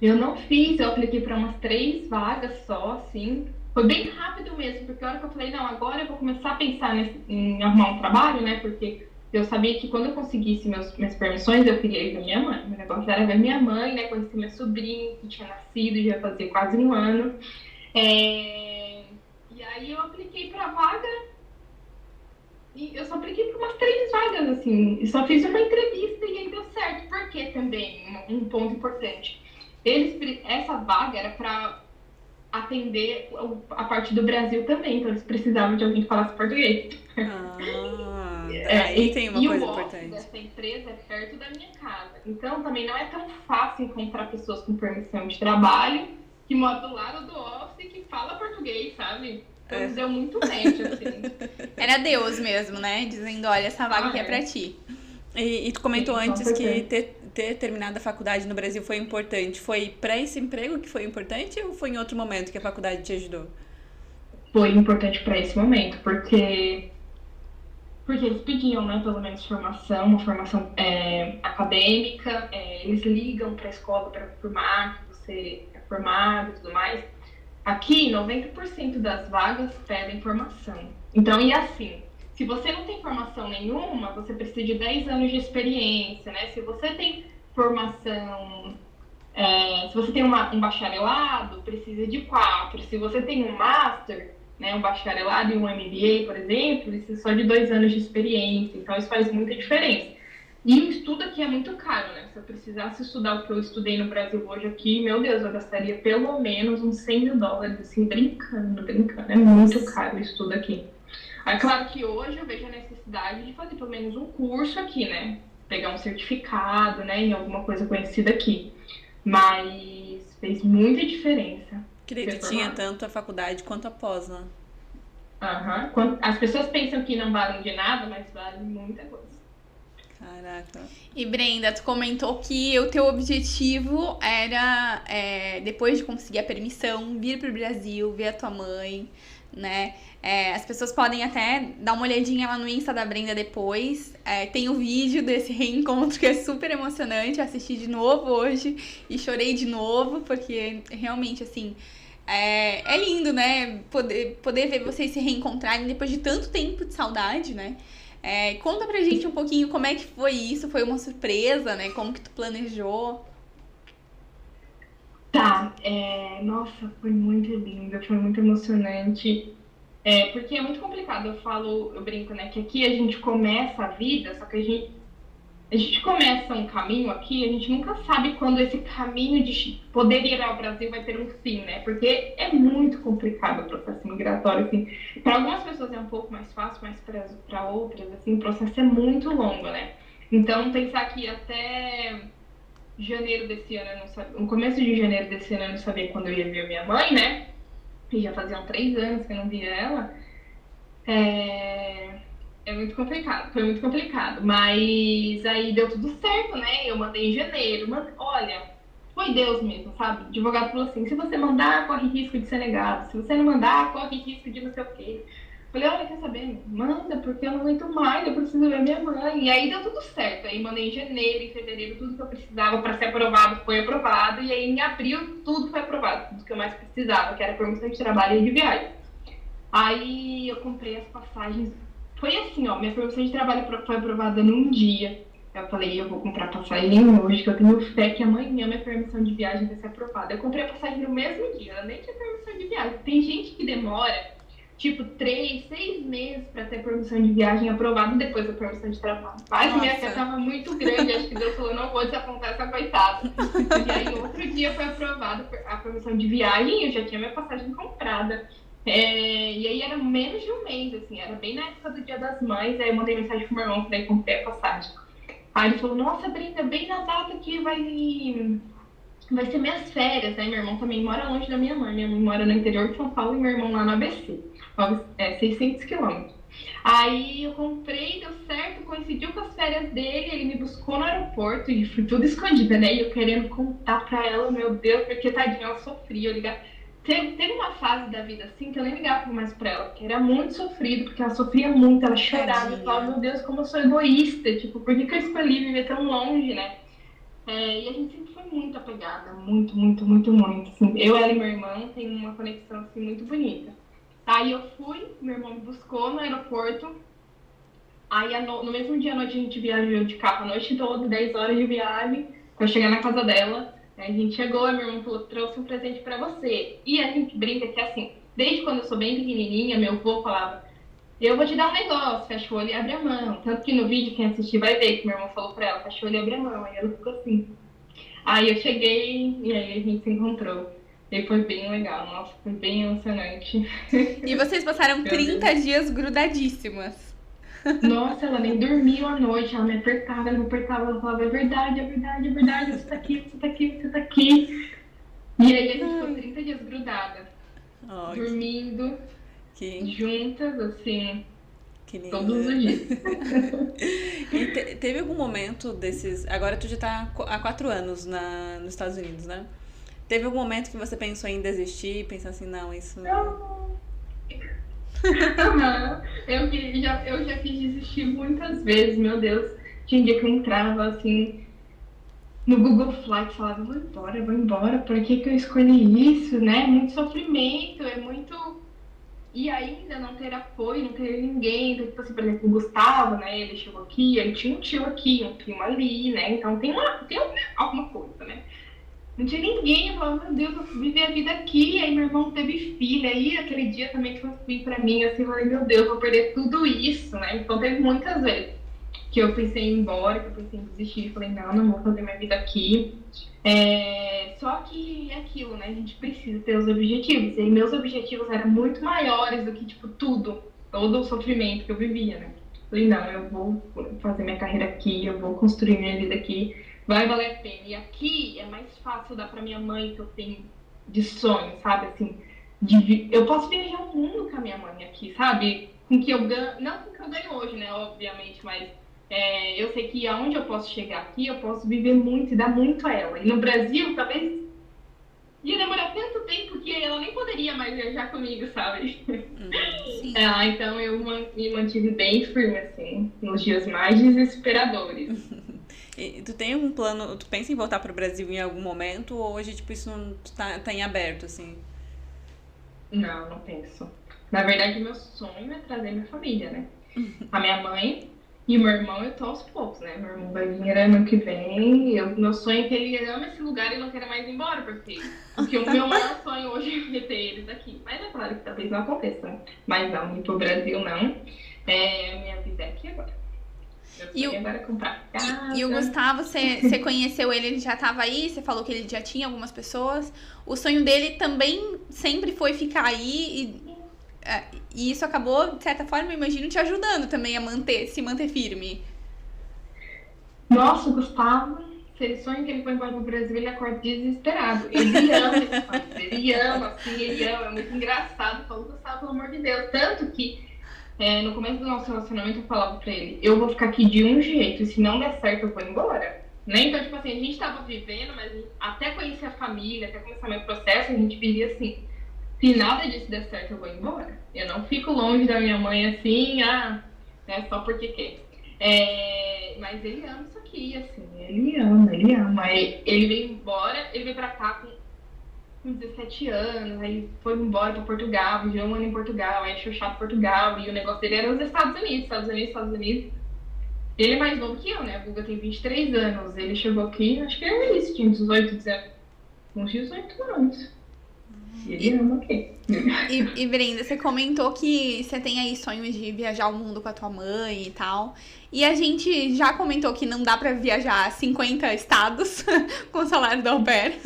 Eu não fiz, eu apliquei para umas 3 vagas só, assim. Foi bem rápido mesmo, porque a hora que eu falei, não, agora eu vou começar a pensar em arrumar um trabalho, né? Porque eu sabia que quando eu conseguisse minhas permissões, eu queria ir com a minha mãe. Meu negócio era ver minha mãe, né? Conhecer meu sobrinho, que tinha nascido, já fazia quase um ano. E aí eu apliquei para vaga, e eu só apliquei para umas 3 vagas, assim. E só fiz uma entrevista e aí deu certo. Porque também, um ponto importante. Essa vaga era para atender a parte do Brasil também, então eles precisavam de alguém que falasse português. Aí tem uma coisa importante. O office dessa empresa é perto da minha casa, então também não é tão fácil encontrar pessoas com permissão de trabalho que moram do lado do office e que fala português, sabe? Então deu muito match, assim. Era Deus mesmo, né? Dizendo, olha, essa vaga aqui é pra ti. E tu comentou antes que ter terminado a faculdade no Brasil foi importante. Foi para esse emprego que foi importante ou foi em outro momento que a faculdade te ajudou? Foi importante para esse momento, porque eles pediam, né, pelo menos uma formação acadêmica, eles ligam para a escola para confirmar que você é formado e tudo mais. Aqui, 90% das vagas pedem formação. Então, e assim, se você não tem formação nenhuma, você precisa de 10 anos de experiência, né? Se você tem formação, se você tem um bacharelado, precisa de 4. Se você tem um master, né, um bacharelado e um MBA, por exemplo, precisa só de 2 anos de experiência. Então, isso faz muita diferença. E o estudo aqui é muito caro, né? Se eu precisasse estudar o que eu estudei no Brasil hoje aqui, meu Deus, eu gastaria pelo menos uns $100 mil, assim, brincando. É muito caro o estudo aqui. É claro que hoje eu vejo a necessidade de fazer pelo menos um curso aqui, né? Pegar um certificado, né? Em alguma coisa conhecida aqui. Mas fez muita diferença. Que daí tu tinha tanto a faculdade quanto a pós, né? As pessoas pensam que não valem de nada, mas valem muita coisa. Caraca. E Brenda, tu comentou que o teu objetivo era, depois de conseguir a permissão, vir pro Brasil, ver a tua mãe, né? As pessoas podem até dar uma olhadinha lá no Insta da Brenda depois. Tem o vídeo desse reencontro que é super emocionante. Assisti de novo hoje e chorei de novo, porque realmente, assim, é lindo, né? Poder ver vocês se reencontrarem depois de tanto tempo de saudade, né? Conta pra gente um pouquinho como é que foi isso. Foi uma surpresa, né? Como que tu planejou? Tá, nossa, foi muito lindo, foi muito emocionante. Porque é muito complicado, eu brinco, né, que aqui a gente começa a vida, só que a gente começa um caminho aqui, a gente nunca sabe quando esse caminho de poder ir ao Brasil vai ter um fim, né? Porque é muito complicado o processo migratório, assim. Para algumas pessoas é um pouco mais fácil, mas para outras, assim, o processo é muito longo, né? Então, pensar que até janeiro desse ano, eu não sabia, no começo de janeiro desse ano, eu não sabia quando eu ia ver minha mãe, né? E já faziam 3 anos que eu não via ela. É muito complicado, foi muito complicado. Mas aí deu tudo certo, né? Eu mandei em janeiro. Olha, foi Deus mesmo, sabe? O advogado falou assim: se você mandar, corre risco de ser negado. Se você não mandar, corre risco de não sei o quê. Falei: olha, quer saber? Manda, porque eu não aguento mais, eu preciso ver minha mãe. E aí deu tudo certo. Aí mandei em janeiro, em fevereiro, tudo que eu precisava para ser aprovado foi aprovado. E aí em abril tudo foi aprovado, tudo que eu mais precisava, que era permissão de trabalho e de viagem. Aí eu comprei as passagens. Foi assim, ó, minha permissão de trabalho foi aprovada num dia. Eu falei: eu vou comprar passagem hoje, que eu tenho fé que amanhã minha permissão de viagem vai ser aprovada. Eu comprei a passagem no mesmo dia, eu nem tinha permissão de viagem. Tem gente que demora, tipo, 3, 6 meses para ter permissão de viagem aprovada depois da permissão de trabalho. Mas minha fé estava muito grande, acho que Deus falou: não vou desapontar essa coitada. E aí, outro dia foi aprovada a permissão de viagem e eu já tinha minha passagem comprada. E aí era menos de um mês, assim, era bem na época do Dia das Mães. Aí eu mandei mensagem pro meu irmão, falei: comprei a passagem. Aí ele falou: nossa, Brenda, bem na data que vai ser minhas férias, né? Meu irmão também mora longe da minha mãe. Minha mãe mora no interior de São Paulo e meu irmão lá no ABC. 600 quilômetros. Aí eu comprei, deu certo, coincidiu com as férias dele, ele me buscou no aeroporto e fui tudo escondida, né? E eu querendo contar pra ela, meu Deus, porque tadinha, ela sofria, eu ligava. Teve uma fase da vida assim que eu nem ligava mais pra ela, porque era muito sofrido, porque ela sofria muito, ela chorava, eu falava: meu Deus, como eu sou egoísta, tipo, por que eu escolhi viver tão longe, né? E a gente sempre foi muito apegada, muito, muito, muito, muito. Assim, eu, ela e meu irmão tem uma conexão assim muito bonita. Aí eu fui, meu irmão me buscou no aeroporto, aí no mesmo dia à noite a gente viajou de carro a noite toda, 10 horas de viagem, pra eu chegar na casa dela. A gente chegou, meu irmão falou: trouxe um presente pra você. E a gente brinca que assim, desde quando eu sou bem pequenininha, meu avô falava: eu vou te dar um negócio, fecha o olho e abre a mão. Tanto que no vídeo, quem assistir vai ver que meu irmão falou pra ela: fecha o olho e abre a mão. Aí ela ficou assim. Aí eu cheguei e aí a gente se encontrou. E foi bem legal, nossa, foi bem emocionante. E vocês passaram 30 dias grudadíssimas. Nossa, ela nem dormiu à noite, ela me apertava, ela falava: é verdade, é verdade, é verdade, você tá aqui, você tá aqui, você tá aqui. E aí a gente ficou 30 dias grudada, dormindo, juntas, assim, todos os dias. E teve algum momento desses... Agora tu já tá há 4 anos nos Estados Unidos, né? Teve algum momento que você pensou em desistir, pensar assim: não, isso... Não. Eu já quis desistir muitas vezes, meu Deus. Tinha dia que eu entrava assim no Google Flights, falava: vou embora, por que eu escolhi isso, né? Muito sofrimento, é muito... E ainda não ter apoio, não ter ninguém. Tipo assim, por exemplo, o Gustavo, né? Ele chegou aqui, ele tinha um tio aqui, um primo ali, né? Então tem alguma coisa, né? Não tinha ninguém, eu falava: meu Deus, eu vivi a vida aqui. Aí meu irmão teve filha, aí aquele dia também que eu fui pra mim, assim, eu falei: meu Deus, vou perder tudo isso, né? Então teve muitas vezes que eu pensei em ir embora, que eu pensei em desistir, falei: não vou fazer minha vida aqui. Só que é aquilo, né? A gente precisa ter os objetivos. E aí meus objetivos eram muito maiores do que, tipo, todo o sofrimento que eu vivia, né? Falei: não, eu vou fazer minha carreira aqui, eu vou construir minha vida aqui. Vai valer a pena. E aqui é mais fácil dar pra minha mãe que eu tenho de sonho, sabe? Assim, eu posso viajar o mundo com a minha mãe aqui, sabe? Com que eu ganho, não com o que eu ganho hoje, né? Obviamente, mas eu sei que aonde eu posso chegar aqui, eu posso viver muito e dar muito a ela. E no Brasil, talvez ia demorar tanto tempo que ela nem poderia mais viajar comigo, sabe? Então eu me mantive bem firme, assim, nos dias mais desesperadores. E tu tem algum plano, tu pensa em voltar pro Brasil em algum momento, ou hoje, tipo, isso não tá em aberto, assim? Não penso. Na verdade, meu sonho é trazer minha família, né? A minha mãe e o meu irmão, eu tô aos poucos, né? Meu irmão vai vir ano que vem. Meu sonho é que ele ama esse lugar e não queira mais ir embora, porque o meu maior sonho hoje é ter eles aqui. Mas é claro que talvez não aconteça, né? Mas não, ir pro Brasil não. Minha vida é aqui agora. Meu E sonho o, agora é comprar casa. e o Gustavo, você conheceu ele já estava aí, você falou que ele já tinha algumas pessoas. O sonho dele também sempre foi ficar aí e isso acabou, de certa forma, eu imagino, te ajudando também a se manter firme. Nossa, o Gustavo, se ele sonha que ele foi embora pro Brasil, ele acorda desesperado. Ele ama esse país, ele ama, assim, ele ama. É muito engraçado. Falou, Gustavo, pelo amor de Deus. Tanto que no começo do nosso relacionamento eu falava pra ele, eu vou ficar aqui de um jeito, e se não der certo eu vou embora. Né? Então, tipo assim, a gente tava vivendo, mas até conhecer a família, até começar meu processo, a gente viria assim, se nada disso der certo eu vou embora. Eu não fico longe da minha mãe assim, só porque quer. Mas ele ama isso aqui, assim, ele ama. Ele veio embora, ele veio pra cá com 17 anos, aí foi embora pra Portugal, viveu um ano em Portugal, aí achou chato Portugal, e o negócio dele era os Estados Unidos. Ele é mais novo que eu, né? A Guga tem 23 anos, ele chegou aqui, acho que era isso, tinha 18, 19, uns 18 anos. E ele ama aqui. E Brenda, você comentou que você tem aí sonhos de viajar o mundo com a tua mãe e tal. E a gente já comentou que não dá pra viajar 50 estados com o salário do au pair.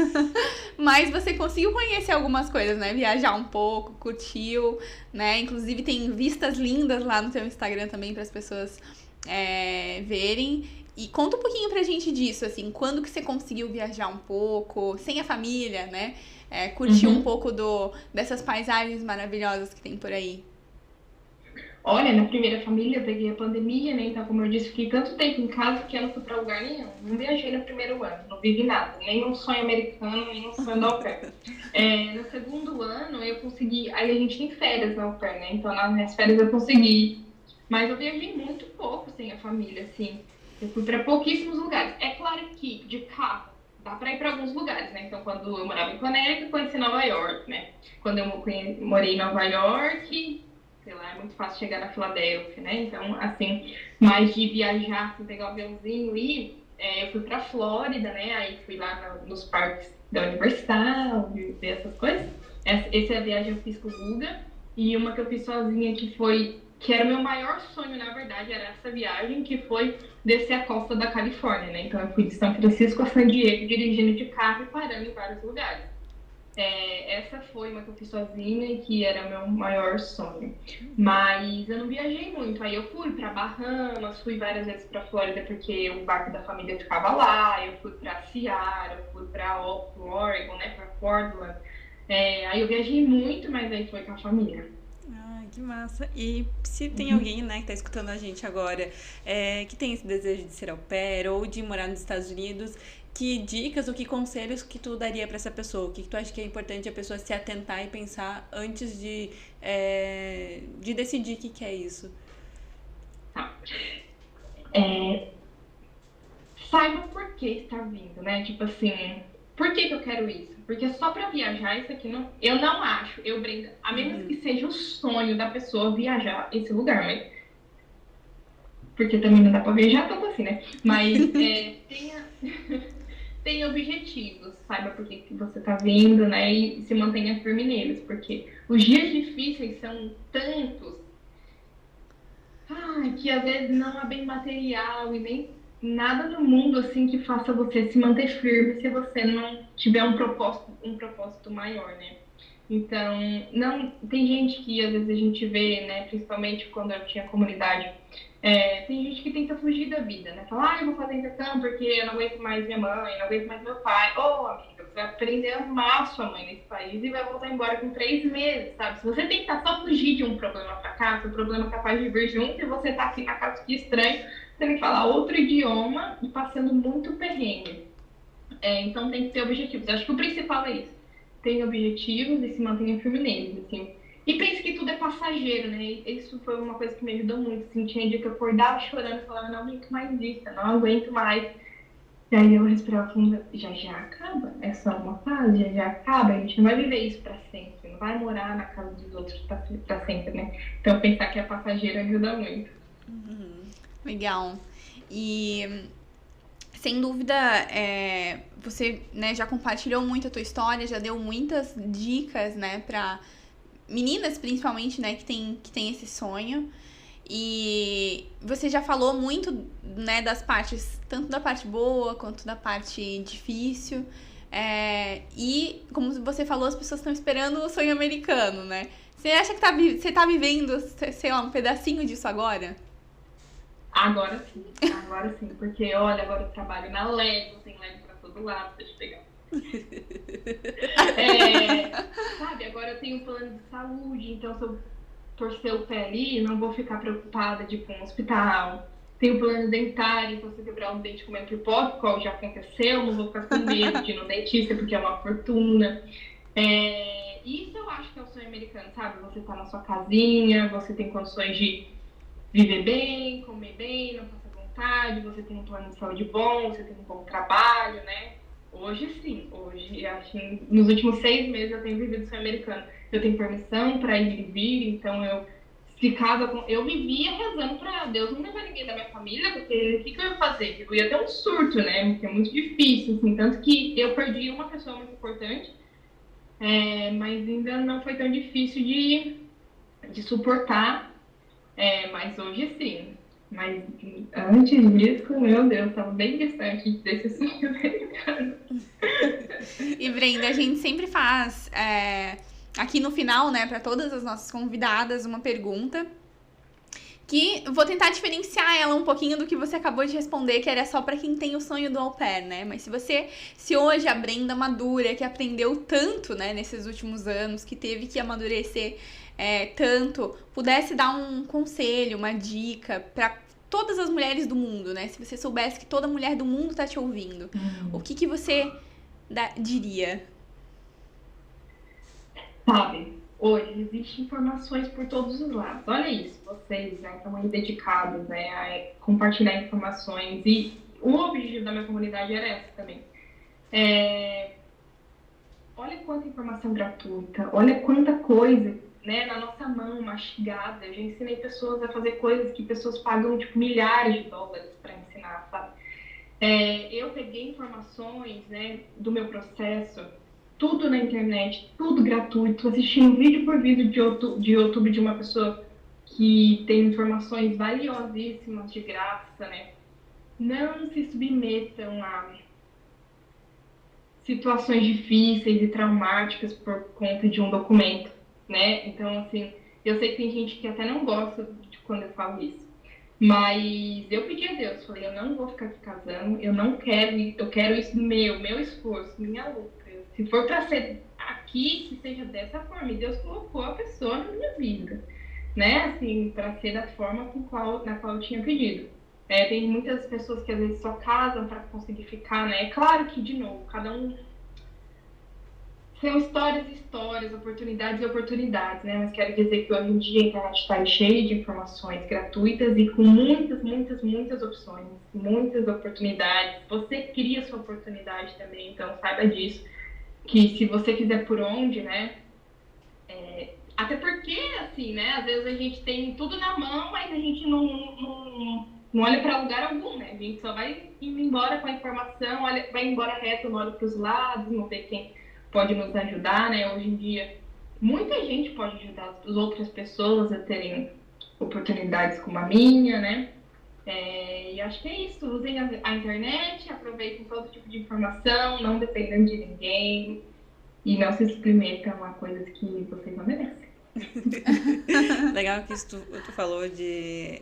Mas você conseguiu conhecer algumas coisas, né? Viajar um pouco, curtiu, né? Inclusive tem vistas lindas lá no teu Instagram também para as pessoas verem. E conta um pouquinho pra gente disso, assim, quando que você conseguiu viajar um pouco, sem a família, né? Curtir um pouco dessas paisagens maravilhosas que tem por aí. Olha, na primeira família eu peguei a pandemia, né? Então, como eu disse, fiquei tanto tempo em casa que eu não fui pra lugar nenhum. Não viajei no primeiro ano, não vivi nada. Nenhum sonho americano, nenhum sonho da au pair. No segundo ano eu consegui... Aí a gente tem férias na au pair, né? Então, nas minhas férias eu consegui. Mas eu viajei muito pouco sem a família, assim. Eu fui pra pouquíssimos lugares. É claro que de carro dá pra ir pra alguns lugares, né? Então, quando eu morava em Connecticut, eu conheci Nova York, né? Quando eu morei em Nova York, sei lá, é muito fácil chegar na Filadélfia, né? Então, assim, mais de viajar, assim, pegar o aviãozinho e eu fui pra Flórida, né? Aí fui lá nos parques da Universal, ver essas coisas. Essa é a viagem que eu fiz com o Guga. E uma que eu fiz sozinha que era o meu maior sonho, na verdade, era essa viagem, que foi descer a costa da Califórnia, né? Então eu fui de São Francisco a San Diego, dirigindo de carro e parando em vários lugares. Essa foi uma que eu fiz sozinha e que era o meu maior sonho. Mas eu não viajei muito. Aí eu fui para Bahamas, fui várias vezes para Flórida porque o barco da família ficava lá. Eu fui para Seattle, fui para Oregon, né? Para Portland. Aí eu viajei muito, mas aí foi com a família. Ai, que massa. E se tem alguém, né, que tá escutando a gente agora, que tem esse desejo de ser au pair ou de morar nos Estados Unidos, que dicas ou que conselhos que tu daria pra essa pessoa? O que tu acha que é importante a pessoa se atentar e pensar antes de decidir o que é isso? Tá. Saiba por que está vindo, né? Tipo assim, por que eu quero isso? Porque só pra viajar, isso aqui não... Eu não acho, Brenda, a menos que seja o sonho da pessoa viajar esse lugar, mas... Porque também não dá pra viajar tanto assim, né? Mas tenha objetivos, saiba por que você tá vindo, né? E se mantenha firme neles, porque os dias difíceis são tantos que às vezes não há bem material e nem nada no mundo assim que faça você se manter firme se você não tiver um propósito maior, né? Então, não, tem gente que às vezes a gente vê, né, principalmente quando eu tinha comunidade, tem gente que tenta fugir da vida, né? Fala, eu vou fazer intercâmbio porque eu não aguento mais minha mãe, não aguento mais meu pai. Amiga, você vai aprender a amar sua mãe nesse país e vai voltar embora com 3 meses, sabe? Se você tentar só fugir de um problema pra cá, o problema é capaz de vir junto e você tá aqui na casa que estranho, tendo que falar outro idioma e passando muito perrengue. Então tem que ter objetivos. Eu acho que o principal é isso. Tenha objetivos e se mantenha firme neles, assim. E pense que tudo é passageiro, né? Isso foi uma coisa que me ajudou muito. Assim, tinha dia que eu acordava chorando e falava, não aguento mais isso, não aguento mais. E aí eu respirava fundo, já acaba. É só uma fase, já acaba. A gente não vai viver isso pra sempre. Não vai morar na casa dos outros pra sempre, né? Então pensar que é passageiro ajuda muito. Legal. E... sem dúvida, você, né, já compartilhou muito a tua história, já deu muitas dicas, né, para meninas, principalmente, né, que tem esse sonho. E você já falou muito, né, das partes, tanto da parte boa quanto da parte difícil. E, como você falou, as pessoas estão esperando o sonho americano, né? Você acha que você tá vivendo, sei lá, um pedacinho disso agora? Agora sim, porque olha, agora eu trabalho na Lego, tem Lego pra todo lado, deixa eu pegar. Sabe, agora eu tenho um plano de saúde, então se eu torcer o pé ali, não vou ficar preocupada de ir para um hospital. Tenho plano dentário, então se eu quebrar um dente comendo pipoca, qual já aconteceu, não vou ficar com medo de ir no dentista, porque é uma fortuna. Isso eu acho que é o sonho americano, sabe? Você tá na sua casinha, você tem condições de viver bem, comer bem, não passar vontade, você tem um plano de saúde bom, você tem um bom trabalho, né? Hoje sim, acho que nos últimos 6 meses eu tenho vivido o sonho americano. Eu tenho permissão para ir e vir, então eu vivia rezando para Deus não levar ninguém da minha família, porque o que eu ia fazer? Eu ia ter um surto, né? Porque é muito difícil, assim, tanto que eu perdi uma pessoa muito importante, mas ainda não foi tão difícil de suportar, mas hoje sim. Mas antes disso, meu Deus, estava bem distante desse sonho americano. E Brenda, a gente sempre faz aqui no final, né, para todas as nossas convidadas, uma pergunta que vou tentar diferenciar ela um pouquinho do que você acabou de responder, que era só para quem tem o sonho do au pair, né? Mas se hoje a Brenda madura, que aprendeu tanto, né, nesses últimos anos, que teve que amadurecer tanto, pudesse dar um conselho, uma dica para todas as mulheres do mundo, né? Se você soubesse que toda mulher do mundo tá te ouvindo, o que você diria? Sabe, hoje existem informações por todos os lados. Olha isso, vocês, né, estão aí dedicados, né, a compartilhar informações. E o objetivo da minha comunidade era essa também. Olha quanta informação gratuita, olha quanta coisa, né, na nossa mão, mastigada. Eu já ensinei pessoas a fazer coisas que pessoas pagam, tipo, milhares de dólares para ensinar, sabe? Eu peguei informações, né, do meu processo, tudo na internet, tudo gratuito, assistindo vídeo por vídeo de YouTube de uma pessoa que tem informações valiosíssimas de graça, né? Não se submetam a situações difíceis e traumáticas por conta de um documento, né? Então, assim, eu sei que tem gente que até não gosta de quando eu falo isso, mas eu pedi a Deus, falei, eu não vou ficar aqui casando, eu quero isso meu esforço, minha luta. Se for para ser aqui, que seja dessa forma. E Deus colocou a pessoa na minha vida, né? Assim, para ser da forma na qual eu tinha pedido. Tem muitas pessoas que às vezes só casam para conseguir ficar, né? É claro que, de novo, cada um... São histórias e histórias, oportunidades e oportunidades, né? Mas quero dizer que hoje em dia a internet está cheia de informações gratuitas e com muitas opções, muitas oportunidades. Você cria sua oportunidade também, então saiba disso. Que se você quiser por onde, né? Até porque, assim, né? Às vezes a gente tem tudo na mão, mas a gente não olha para lugar algum, né? A gente só vai indo embora com a informação, vai embora reto, não olha para os lados, não vê quem pode nos ajudar, né? Hoje em dia, muita gente pode ajudar as outras pessoas a terem oportunidades como a minha, né? E acho que é isso, usem a internet, aproveitem todo tipo de informação, não dependam de ninguém e não se submetam a coisas que vocês não merecem. Legal que isso tu falou de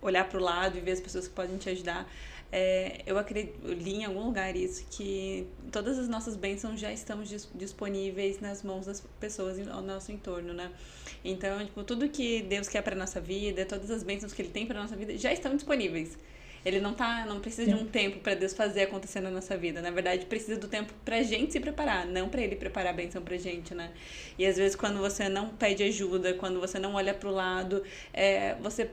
olhar para o lado e ver as pessoas que podem te ajudar. Eu li em algum lugar isso, que todas as nossas bênçãos já estão disponíveis nas mãos das pessoas ao nosso entorno, né? Então, tipo, tudo que Deus quer para nossa vida, todas as bênçãos que Ele tem para nossa vida já estão disponíveis. Ele não precisa de um tempo para Deus fazer acontecer na nossa vida. Na verdade, precisa do tempo pra gente se preparar, não pra Ele preparar a bênção pra gente, né? E às vezes, quando você não pede ajuda, quando você não olha pro lado, você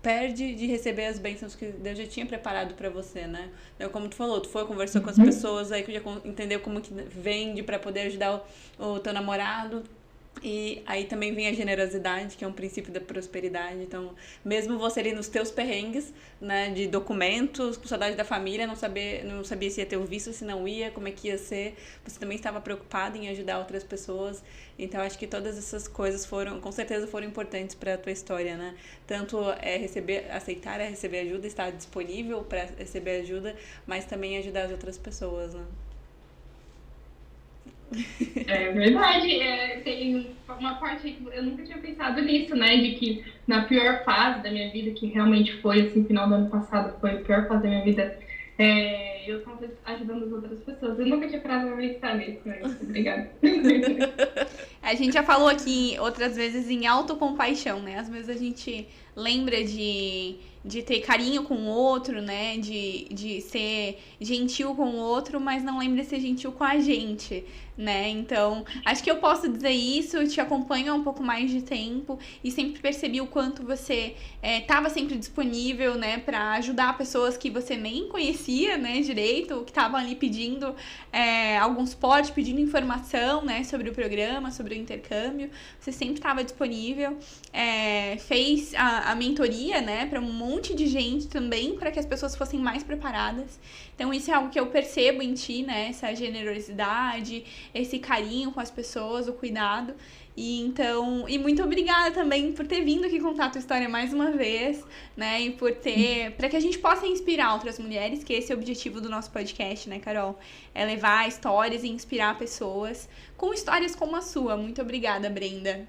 perde de receber as bênçãos que Deus já tinha preparado pra você, né? Então, como tu falou, conversou com as pessoas, aí que já entendeu como que vende pra poder ajudar o teu namorado. E aí também vem a generosidade, que é um princípio da prosperidade. Então, mesmo você ali nos teus perrengues, né, de documentos, com saudade da família, não sabia se ia ter o visto, se não ia, como é que ia ser, você também estava preocupado em ajudar outras pessoas. Então, acho que todas essas coisas com certeza foram importantes para a tua história, né? Tanto aceitar receber ajuda, estar disponível para receber ajuda, mas também ajudar as outras pessoas, né? É verdade, tem uma parte aí que eu nunca tinha pensado nisso, né? De que na pior fase da minha vida, que realmente foi, assim, final do ano passado, foi a pior fase da minha vida, eu estava ajudando as outras pessoas. Eu nunca tinha parado pra pensar nisso, mas obrigada. A gente já falou aqui outras vezes em autocompaixão, né? Às vezes a gente lembra de ter carinho com o outro, né? De ser gentil com o outro, mas não lembra de ser gentil com a gente, né? Então, acho que eu posso dizer isso, eu te acompanho há um pouco mais de tempo e sempre percebi o quanto você estava sempre disponível, né? Pra ajudar pessoas que você nem conhecia, né? Direito, que estavam ali pedindo algum suporte, pedindo informação, né? Sobre o programa, sobre o intercâmbio. Você sempre estava disponível, fez a mentoria, né? Para um monte de gente também, para que as pessoas fossem mais preparadas. Então, isso é algo que eu percebo em ti, né? Essa generosidade, esse carinho com as pessoas, o cuidado. E muito obrigada também por ter vindo aqui contar a tua história mais uma vez, né? E para que a gente possa inspirar outras mulheres, que esse é o objetivo do nosso podcast, né, Carol? É levar histórias e inspirar pessoas com histórias como a sua. Muito obrigada, Brenda.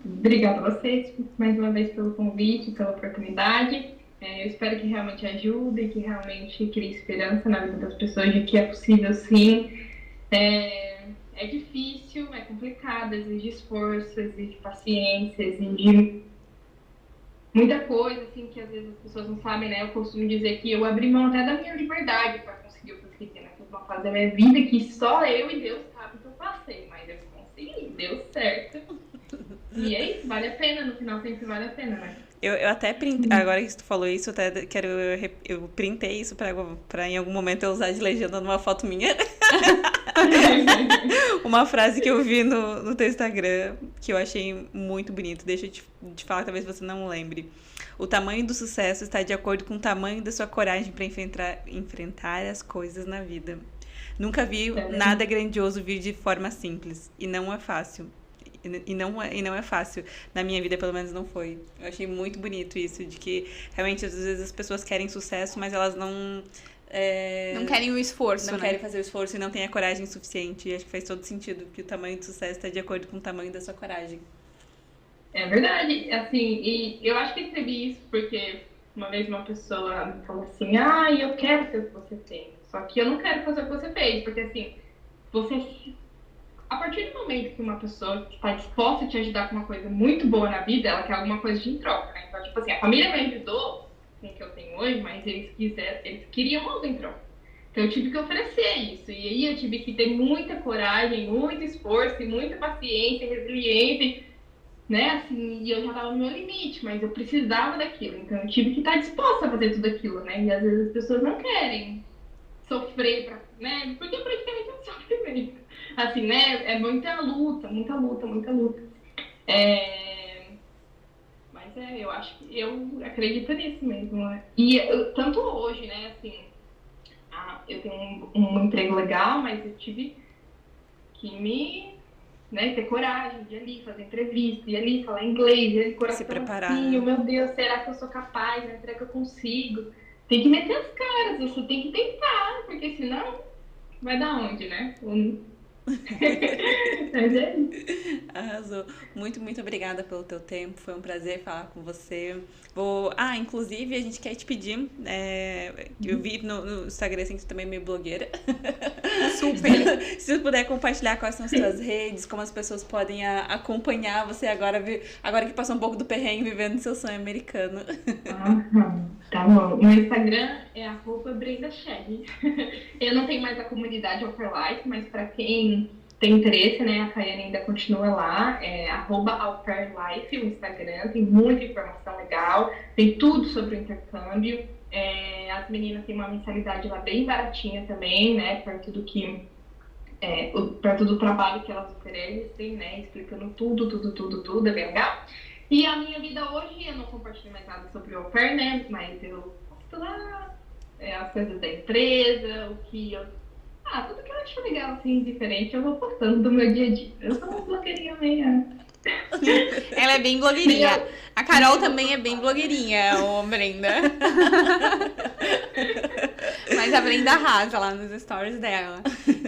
Obrigada a vocês mais uma vez pelo convite, pela oportunidade. Eu espero que realmente ajude, que realmente crie esperança na vida das pessoas de que é possível, sim. É difícil, é complicado, exige esforço, exige paciência, exige muita coisa, assim, que às vezes as pessoas não sabem, né? Eu costumo dizer que eu abri mão até da minha liberdade para conseguir o que eu queria, né? Foi uma fase da minha vida que só eu e Deus sabem que eu passei, mas eu consegui, deu certo. E é isso, vale a pena, no final sempre vale a pena, né? Eu até printei, agora que tu falou isso, eu printei isso pra em algum momento eu usar de legenda numa foto minha. Uma frase que eu vi no teu Instagram, que eu achei muito bonito. Deixa eu te falar, talvez você não lembre. O tamanho do sucesso está de acordo com o tamanho da sua coragem para enfrentar as coisas na vida. Nunca vi nada grandioso vir de forma simples. E não é fácil. E não é fácil. Na minha vida, pelo menos, não foi. Eu achei muito bonito isso, de que realmente, às vezes, as pessoas querem sucesso, mas elas não querem o esforço, não né? querem fazer o esforço e não têm a coragem suficiente. E acho que faz todo sentido, que o tamanho do sucesso está de acordo com o tamanho da sua coragem. É verdade, assim, e eu acho que recebi isso porque uma vez uma pessoa me falou assim, eu quero ter o que você tem, só que eu não quero fazer o que você fez, porque assim, a partir do momento que uma pessoa está disposta a te ajudar com uma coisa muito boa na vida, ela quer alguma coisa de em troca, né? Então, tipo assim, a família me ajudou com o que eu tenho hoje, mas eles queriam algo em troca. Então eu tive que oferecer isso. E aí eu tive que ter muita coragem, muito esforço, muita paciência, resiliência, né? Assim, e eu já estava no meu limite, mas eu precisava daquilo. Então eu tive que estar disposta a fazer tudo aquilo, né? E às vezes as pessoas não querem sofrer, né? Porque praticamente é um sofrimento. Assim, né? É muita luta, muita luta, muita luta. Mas eu acho que eu acredito nisso mesmo, né? E tanto hoje, né? Assim, eu tenho um emprego legal, mas eu tive que ter coragem de ir ali fazer entrevista, ir ali falar inglês, ir ali coração se preparar. Assim, meu Deus, será que eu sou capaz? Né? Será que eu consigo? Tem que meter as caras, você tem que tentar, porque senão vai dar onde, né? Mas é isso. Arrasou. Muito, muito obrigada pelo teu tempo. Foi um prazer falar com você. Inclusive, a gente quer te pedir. Eu vi no Instagram assim, que tu também é meio blogueira. Super! Se tu puder compartilhar quais são as tuas redes, como as pessoas podem acompanhar você agora que passou um pouco do perrengue vivendo seu sonho americano. Tá bom. Meu Instagram é @BrendaShelly. Eu não tenho mais a comunidade Auperlife, mas para quem tem interesse, né, a Caiane ainda continua lá, @Auperlife, o Instagram, tem muita informação legal, tem tudo sobre o intercâmbio. As meninas têm uma mensalidade lá bem baratinha também, né, perto do que perto do trabalho que elas oferecem, né? Explicando tudo, é bem legal. E a minha vida hoje, eu não compartilho mais nada sobre o au pair, né? Mas eu posto lá as coisas da empresa, tudo que eu acho legal, assim, diferente, eu vou postando do meu dia a dia. Eu sou uma blogueirinha meio... Ela é bem blogueirinha. A Carol também é bem blogueirinha, ô Brenda. Mas a Brenda arrasa lá nos stories dela.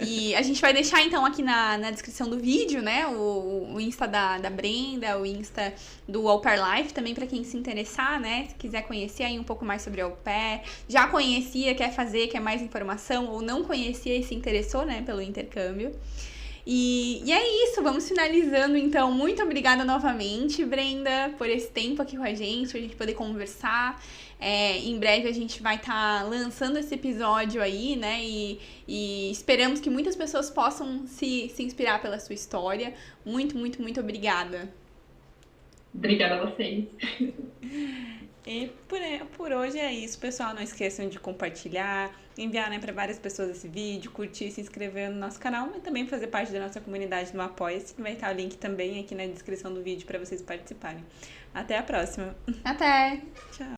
E a gente vai deixar, então, aqui na descrição do vídeo, né? O Insta da Brenda, o Insta do Au Pair Life, também pra quem se interessar, né? Se quiser conhecer aí um pouco mais sobre Au Pair. Já conhecia, quer fazer, quer mais informação, ou não conhecia e se interessou, né? Pelo intercâmbio. E é isso, vamos finalizando então. Muito obrigada novamente, Brenda, por esse tempo aqui com a gente poder conversar. Em breve a gente vai estar lançando esse episódio aí, né? E esperamos que muitas pessoas possam se inspirar pela sua história. Muito, muito, muito obrigada. Obrigada a vocês. E por hoje é isso, pessoal. Não esqueçam de compartilhar, enviar, né, para várias pessoas esse vídeo, curtir, se inscrever no nosso canal e também fazer parte da nossa comunidade no Apoia-se. Vai estar o link também aqui na descrição do vídeo para vocês participarem. Até a próxima. Até! Tchau!